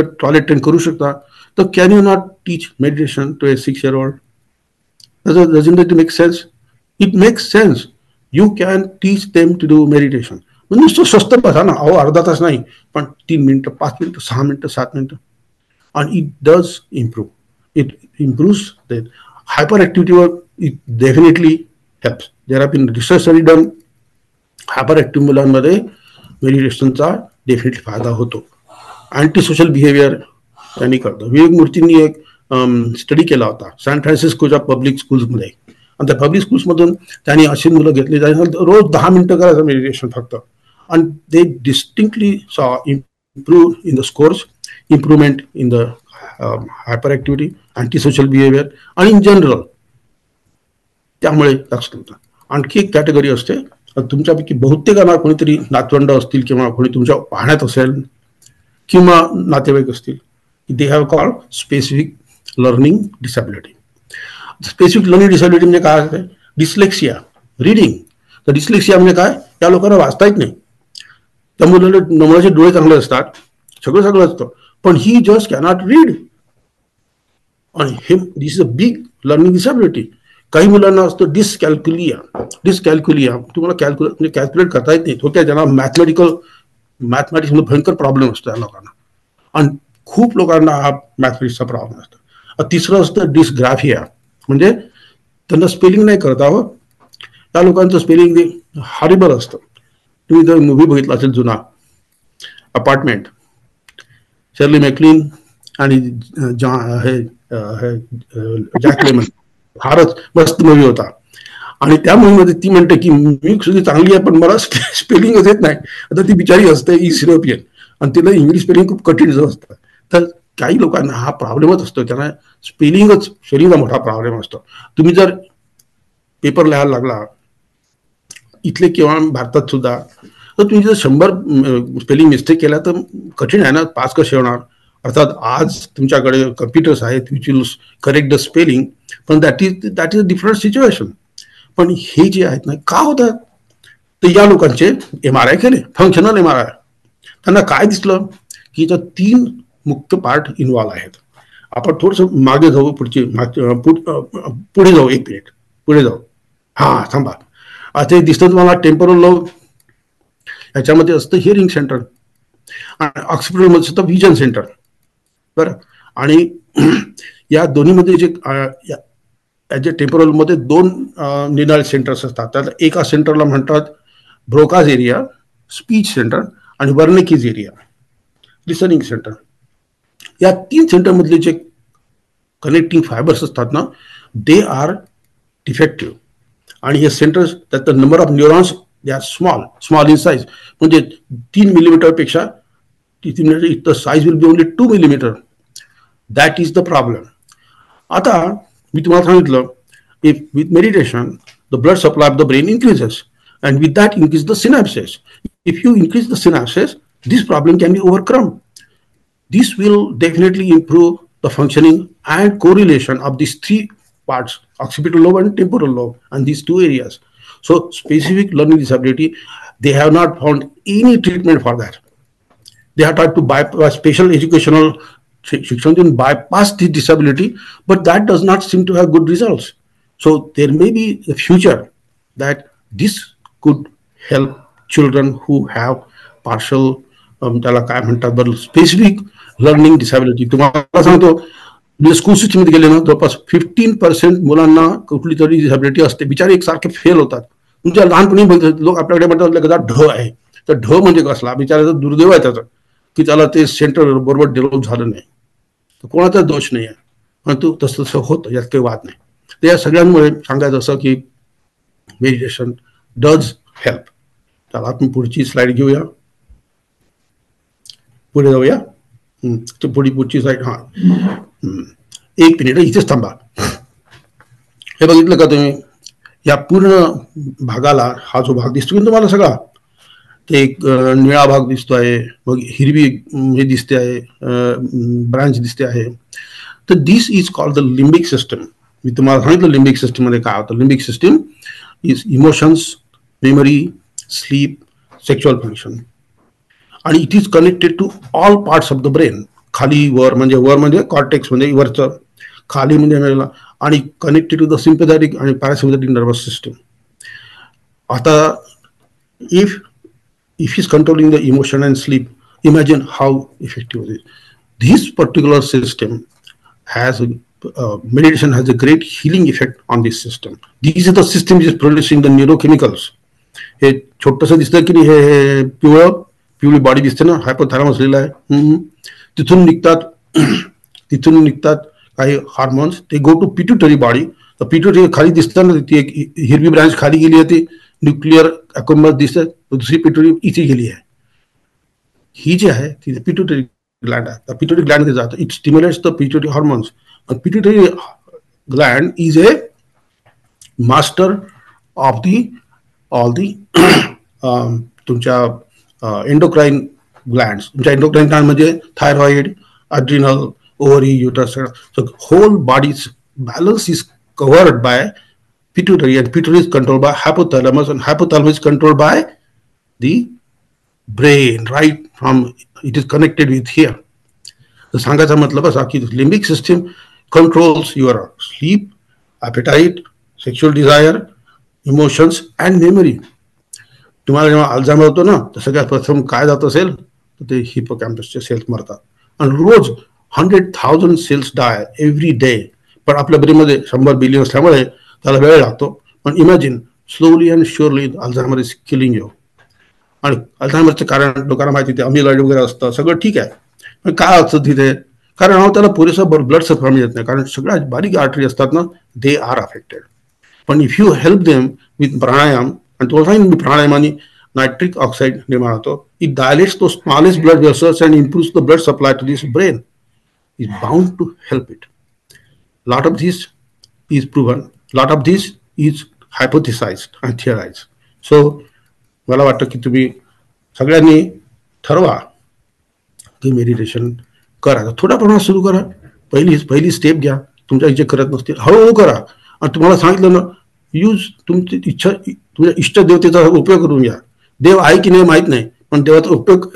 ट्रेन करू शकता, तर can you not teach meditation to a 6-year-old? Doesn't it make sense? It makes sense. You can teach them to do meditation. नुसतं स्वस्त बसा ना, अहो अर्धा तास नाही, पण 3 मिनिटं, 5 मिनिटं, 6 मिनिटं, 7 मिनिटं. आणि it does improve. It improves the hyper ॲक्टिव्हिटीवर. It definitely helps. There have been research study done. Hyperactive मुलांमध्ये मेडिटेशनचा डेफिनेटली फायदा होतो. अँटी सोशल बिहेवियर त्यांनी करतो. विवेक मूर्तींनी एक स्टडी केला होता सॅन फ्रान्सिस्कोच्या पब्लिक स्कूल्समध्ये, आणि त्या पब्लिक स्कूल्समधून त्यांनी अशी मुलं घेतली, रोज 10 मिनिटं करायचं मेडिटेशन फक्त, आणि दे डिस्टिंक्टली सॉ improve in the scores, improvement in the hyper activity, anti social behaviour आणि इन जनरल. त्यामुळे लक्षात होतं. आणखी एक कॅटेगरी असते, तुमच्यापैकी बहुतेकांना कोणीतरी नातवंड असतील किंवा कोणी तुमच्या पाहण्यात असेल किंवा नातेवाईक असतील, they have called specific learning disability. Specific learning disability म्हणजे काय असते? Dyslexia, reading. तर डिस्लेक्सिया म्हणजे काय? त्या लोकांना वाचता येत नाही. त्या मुलाचे डोळे चांगले असतात, सगळं असतं, पण ही जस्ट कॅनॉट रीड. आणि हे this is a big learning disability. काही मुलांना असतं डिस्कॅल्क्युलिया. तुम्हाला कॅल्क्युलेट करता येत नाही. थोडक्यात ज्यांना मॅथमॅटिक्स भयंकर प्रॉब्लेम असतो या लोकांना, आणि खूप लोकांना हा मॅथमॅटिक्सचा प्रॉब्लेम असतो. तिसरं असतं डिस्ग्राफिया, म्हणजे त्यांना स्पेलिंग नाही करता हवं. त्या लोकांचं स्पेलिंग हॉरिबल असतं. तुम्ही जर मूव्ही बघितला असेल जुना अपार्टमेंट, शर्ली मॅक्लिन आणि जॅक लेमन, फारच मस्त मूवी होता. आणि त्या मूवीमध्ये ती म्हणते की मी सुद्धा चांगली आहे पण मला स्पेलिंगच येत नाही. आता ती बिचारी असते ईस्ट युरोपियन, आणि तिला इंग्लिश स्पेलिंग खूप कठीण असतं. तर काही लोकांना हा प्रॉब्लेमच असतो, त्यांना स्पेलिंगच शरीराचा मोठा प्रॉब्लेम असतो. तुम्ही जर पेपर लिहायला लागला इथले किंवा भारतात सुद्धा, तर तुम्ही जर 100 स्पेलिंग मिस्टेक केला तर कठीण आहे ना, पास कसे होणार? अर्थात आज तुमच्याकडे कम्प्युटर्स आहेत which will correct the spelling, पण that is a different situation. पण हे जे आहेत ना, का होतात? तर या लोकांचे MRI केले, फंक्शनल MRI. त्यांना काय दिसलं की याच्यात 3 मुख्य पार्ट इन्व्हॉल्व आहेत. आपण थोडंसं मागे जाऊ, पुढे जाऊ, 1 मिनिट पुढे जाऊ. हा थांबा. आता दिसतं तुम्हाला टेम्पोरल लोब, याच्यामध्ये असतं हिअरिंग सेंटर, आणि ऑक्सिपिटल मध्ये असतं व्हिजन सेंटर. बरं, आणि या दोन्हीमध्ये जे टेम्पोरल मध्ये 2 निनाळ सेंटर्स असतात. त्याला एका सेंटरला म्हणतात ब्रोकाज एरिया, स्पीच सेंटर, आणि वर्निकीज एरिया, लिसनिंग सेंटर. या 3 सेंटरमधले जे कनेक्टिंग फायबर्स असतात ना, दे आर डिफेक्टिव्ह. आणि हे सेंटर्स, त्यात number of neurons they are small in size, म्हणजे 3 मिलीमीटरपेक्षा इथं size will be only 2 millimetre. That is the problem. आता मी तुम्हाला सांगितलं, if with meditation the blood supply of the brain increases, and with that increase the synapses. If you increase the synapses, this problem can be overcome. This will definitely improve the functioning and correlation of these 3 parts, occipital lobe and temporal lobe, and these 2 areas. So specific learning disability, they have not found any treatment for that. They have tried to bypass special educational section, bypass the disability, but that does not seem to have good results. So there may be a future that this could help children who have partial त्याला काय म्हणतात बरं specific learning disability. तुम्हाला सांगतो school सिस्टममध्ये गेले ना जवळपास 15% मुलांना कुठली तरी डिसॅबिलिटी असते, बिचारे एकसारखे फेल होतात. तुमच्या लहानपणी लोक आपल्याकडे म्हणतात ढ आहे, तर ढ म्हणजे कसला, बिचाराचा दुर्दैव आहे त्याचं की त्याला ते सेंटर बरोबर डेव्हलप झालं नाही. तर कोणाचा दोष नाही आहे, परंतु तसं तसं होतं, यात काही वाद नाही. तर या सगळ्यांमुळे सांगायचं असं की मेडिटेशन डज हेल्प. त्याला आपण पुढची स्लाइड घेऊया, पुढे जाऊया. पुढची स्लाइड. हा, एक मिनिट इथेच थांबा. हे बघितलं का तुम्ही, या पूर्ण भागाला हा जो भाग दिसतो की तुम्हाला सगळा, ते एक निळा भाग दिसतो आहे, मग हिरवी हे दिसते आहे, ब्रांच दिसते आहे. तर this is called the limbic system. मी तुम्हाला सांगितलं लिम्बिक सिस्टम मध्ये काय होतं. Limbic system is emotions, memory, sleep, sexual function, आणि it is connected to all parts of the brain. खाली वर म्हणजे कॉर्टेक्स म्हणजे वरचं, खाली म्हणजे, आणि कनेक्टेड टू द सिम्पॅथॅटिक आणि पॅरासिम्पॅथॅटिक नर्वस सिस्टम. आता if he's controlling the emotion and sleep, imagine how effective it is. This particular system has meditation has a great healing effect on this system. These are the system which is producing the neurochemicals. हे छोटंसं दिसतं की हे पिवळी body दिसते ना, hypothalamus लिहिलं आहे, तिथून निघतात काही हार्मोन्स, ते गो टू पिट्युटरी बॉडी. तर पिट्युटरी खाली दिसतं ना, ती एक हिरवी ब्रांच खाली गेली आहे, ती न्यूक्लिअर अकोंबस दिसत, दुसरी पिट्युटरी इथे गेली आहे. ही जी आहे ती पिट्युटरी ग्लँड आहे. पिट्युटरी ग्लँड मध्ये जातं, it stimulates the pituitary hormones. Pituitary gland is a master of all the तुमच्या एंडोक्राइन ग्लँड्स. तुमच्या एंडोक्राइन ग्लँड म्हणजे thyroid, adrenal, ovary, uterus. So whole body's balance is covered by pituitary, and pituitary is controlled by hypothalamus, and hypothalamus is controlled by the brain, right from it is connected with here. तर सांगायचा मतलब असा की limbic system controls your sleep, appetite, sexual desire, emotions and memory. तुम्हाला जेव्हा Alzheimer होतो ना, तर सगळ्यात प्रथम काय जात असेल तर ते हिपोकॅम्पसचे सेल्स मरतात, आणि रोज 100,000 सेल्स डाय एव्हरी डे. पण आपल्या ब्रेनमध्ये 100 बिलियन असल्यामुळे त्याला वेळ लागतो. पण imagine slowly and surely Alzheimer is killing you. आणि अल्झायमरचं कारण लोकांना माहिती, ते अमिलॉइड वगैरे असतं, सगळं ठीक आहे, पण काय असतं तिथे, कारण त्याला पुरेसा ब्लड सप्लाय मिळत नाही, कारण सगळ्यात बारीक आर्टरी असतात ना, दे आर अफेक्टेड. पण if you help them with pranayama, आणि तुम्हाला प्राणायामाने नायट्रिक ऑक्साईड निर्माण होतो, it dilates the smallest blood vessels and improves the blood supply to this brain, is bound to help it. Lot of this is proven, lot of this is hypothesized and theorized. So मला वाटतं की तुम्ही सगळ्यांनी ठरवा की meditation करा, थोड्या प्रमाणात सुरू करा, पहिली स्टेप घ्या. तुमच्या इच्छा करत नसतील हळूहळू करा. आणि तुम्हाला सांगितलं ना, यूज तुमची इच्छा, तुमच्या इष्ट देवतेचा उपयोग करून घ्या. देव आहे की नाही माहित नाही, पण देवाचा उपयोग,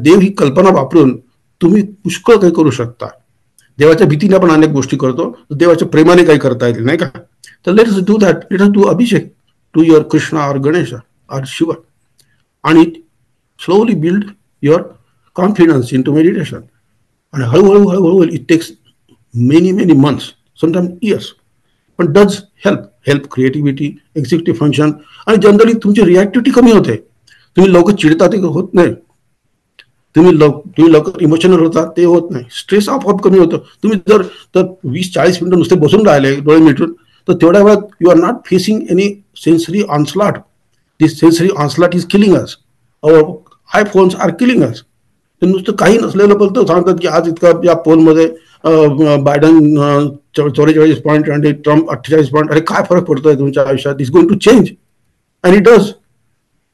देव ही कल्पना वापरून तुम्ही पुष्कळ काही करू शकता. देवाच्या भीतीने आपण अनेक गोष्टी करतो, देवाच्या प्रेमाने काही करता येईल नाही का. तर let us do that. Let us do abhishek to your Krishna और गणेश और शिव, आणि slowly build your confidence in to meditation. आणि हळूहळू it takes many months, sometime years, पण does help creativity, executive function, आणि जनरली तुमची रिॲक्टिव्हिटी कमी होते. तुम्ही लवकर चिडता ते होत नाही, तुम्ही लवकर इमोशनल होता ते होत नाही, स्ट्रेस आपोआप कमी होतं. तुम्ही जर 20-40 मिनिटं नुसते बसून राहिले डोळे मिटून, तर तेवढ्या वेळात you are not facing any sensory onslaught. This sensory onslaught is killing us. Our iPhones are killing us. तर नुसतं काही नसलेलं बोलतं सांगतात की आज इतका या फोनमध्ये बायडन 44 पॉईंट आणि ट्रम्प 48 पॉईंट. अरे काय फरक पडतोय तुमच्या आयुष्यात, is going to change and it does.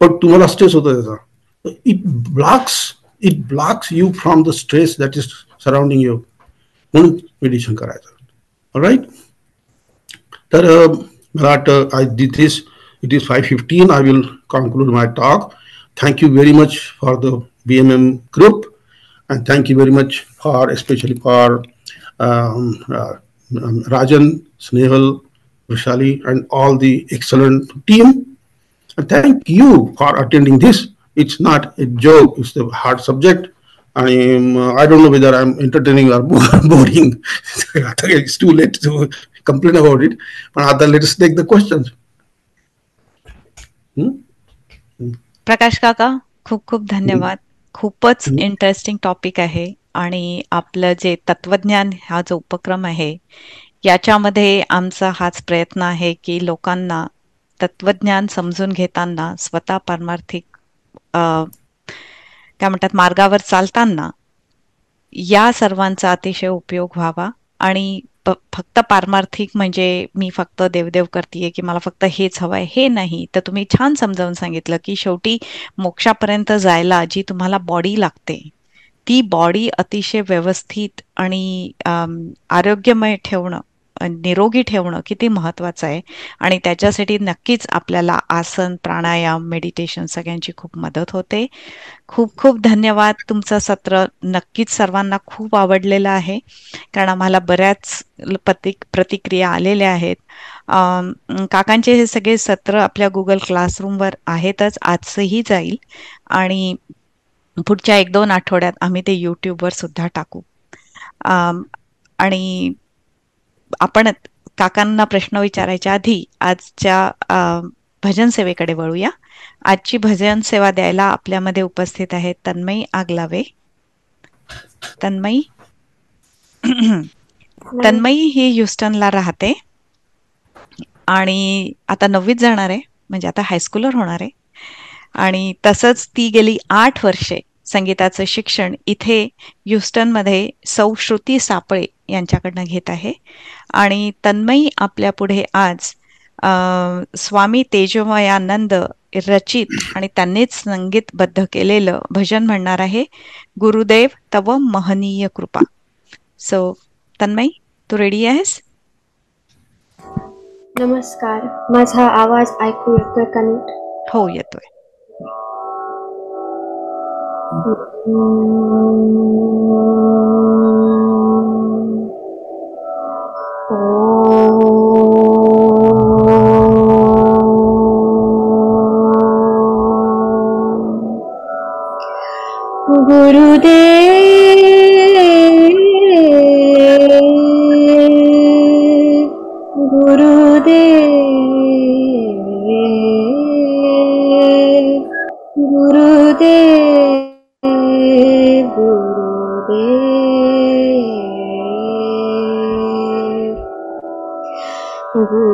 पण तुम्हाला स्ट्रेस होतो त्याचा. It blocks you from the stress that is surrounding you. म्हणून मेडिटेशन करायचं. ऑलराईट. तर मला वाटतं I did this. It is 5:15. I will conclude my talk. Thank you very much for the BMM group, and thank you very much especially for Rajan, Snehal, Vishali, and all the excellent team. Thank you for attending this. It's not a joke, it's a hard subject. And I don't know whether I'm entertaining or boring. It's too late to complain about it. But let's take the questions.
प्रकाश काका, खूप खूप धन्यवाद. खूपच interesting topic आहे आणि आपलं जे तत्वज्ञान हा जो उपक्रम आहे याच्यामध्ये आमचा हाच प्रयत्न आहे की लोकांना तत्वज्ञान समजून घेताना स्वतः पारमार्थिक काय म्हणतात मार्गावर चालताना या सर्वांचा अतिशय उपयोग व्हावा. आणि फक्त पारमार्थिक म्हणजे मी फक्त देवदेव करतेय की मला फक्त हेच हवंय हे नाही, तर तुम्ही छान समजावून सांगितलं की शेवटी मोक्षापर्यंत जायला जी तुम्हाला बॉडी लागते ती बॉडी अतिशय व्यवस्थित आणि आरोग्यमय ठेवणं, निरोगी ठेवणं किती महत्वाचं आहे. आणि त्याच्यासाठी नक्कीच आपल्याला आसन, प्राणायाम, मेडिटेशन सगळ्यांची खूप मदत होते. खूप खूप धन्यवाद. तुमचं सत्र नक्कीच सर्वांना खूप आवडलेलं आहे कारण आम्हाला बऱ्याच प्रतिक्रिया आलेल्या आहेत. काकांचे हे सगळे सत्र आपल्या गुगल क्लासरूमवर आहेतच, आजही जाईल आणि पुढच्या 1-2 आठवड्यात आम्ही ते YouTubeवर सुद्धा टाकू. आणि आपण काकांना प्रश्न विचारायच्या आधी आजच्या भजन सेवेकडे वळूया. आजची भजन सेवा द्यायला आपल्यामध्ये उपस्थित आहेत तन्मयी आगलावे. तन्मयी तन्मयी ही ह्युस्टनला राहते आणि आता 9वीत जाणार आहे, म्हणजे आता हायस्कूलर होणार आहे. आणि तसंच ती गेली 8 वर्षे संगीताचं शिक्षण इथे ह्युस्टनमध्ये सौ श्रुती सापळे यांच्याकडनं घेत आहे. आणि तन्मयी आपल्या पुढे आज स्वामी तेजोमयानंद रचित आणि त्यांनीच संगीतबद्ध केलेलं भजन म्हणणार आहे, गुरुदेव तव महनीय कृपा. सो तन्मयी, तू रेडी आहेस?
नमस्कार, माझा आवाज ऐकू येतोय का नीट?
हो, येतोय.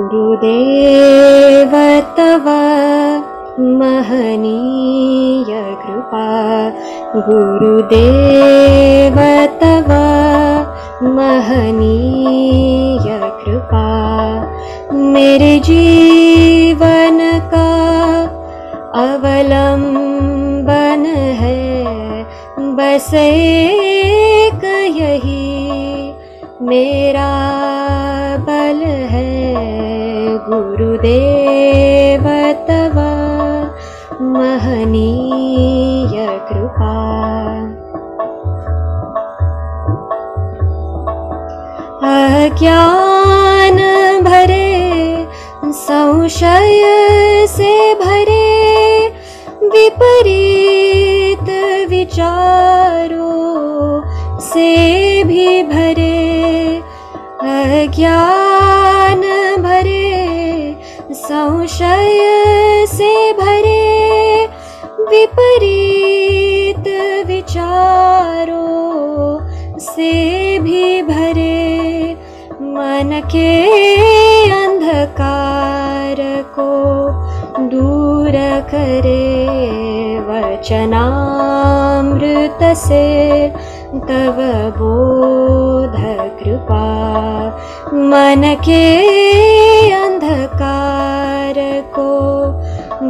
गुरुदेव तव महनीय कृपा, गुरुदेव तव महनीय कृपा, मेरे जीवन का अवलंबन है, बस एक यही मेरा बल है, गुरुदेव तव महनीय कृपा. अज्ञान भरे संशय से भरे विपरीत विचारों से भी भरे, अज्ञान भरे संशय से भरे विपरीत विचारों से भी भरे, मन के अंधकार को दूर करे, वचनामृत से तव बोध कृपा, मन के अंधकार को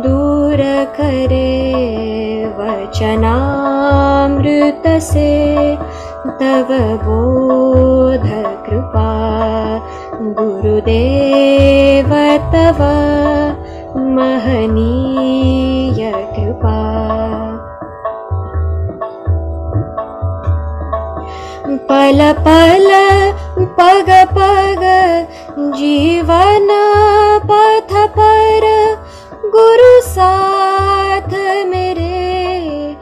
दूर करे, वचनामृत से तव बोध कृपा, गुरुदेव तव महनीय कृपा. पल पल पग पग जीवन पथ पर गुरु साथ मेरे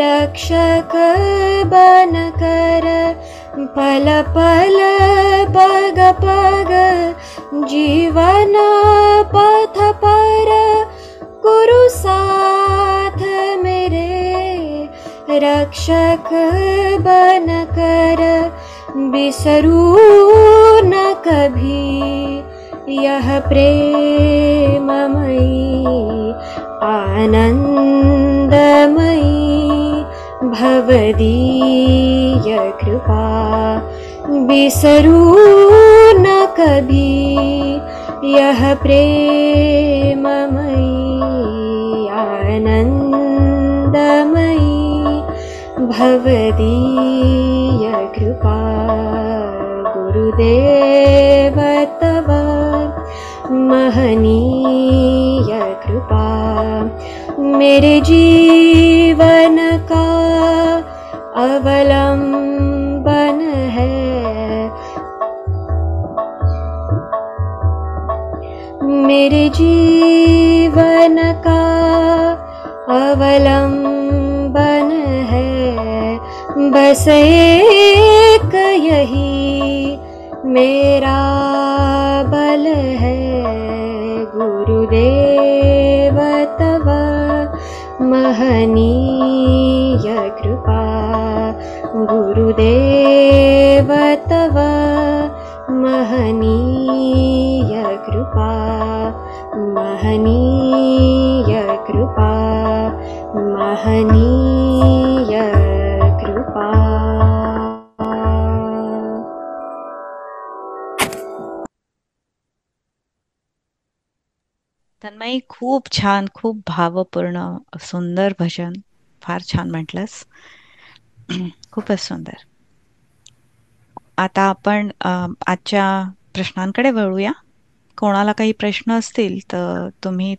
रक्षक बन कर, पल पल पग पग जीवन पथ पर। गुरु साथ मेरे रक्षक बन कर, बिसरू न कभी यह प्रेममयी आनंदमयी भवदीय कृपा। बिसरू न कभी यह प्रेममयी आनंदमयी भवदीय कृपा। गुरुदेव तव महनीय कृपा, मेरे जीवन का अवलंबन है। मेरे जीवन का अवलंबन है, बस एक यही मेरा बल है। गुरुदेव तव महनीय कृपा। गुरुदेव तव महनीय कृपा। महनीय कृपा। महनीय कृपा।
तन्मयी, खूप छान, खूप भावपूर्ण सुंदर भजन, फार छान म्हटलंस. खूपच सुंदर. आता आपण आजच्या प्रश्नांकडे वळूया. कोणाला काही प्रश्न असतील तर तुम्ही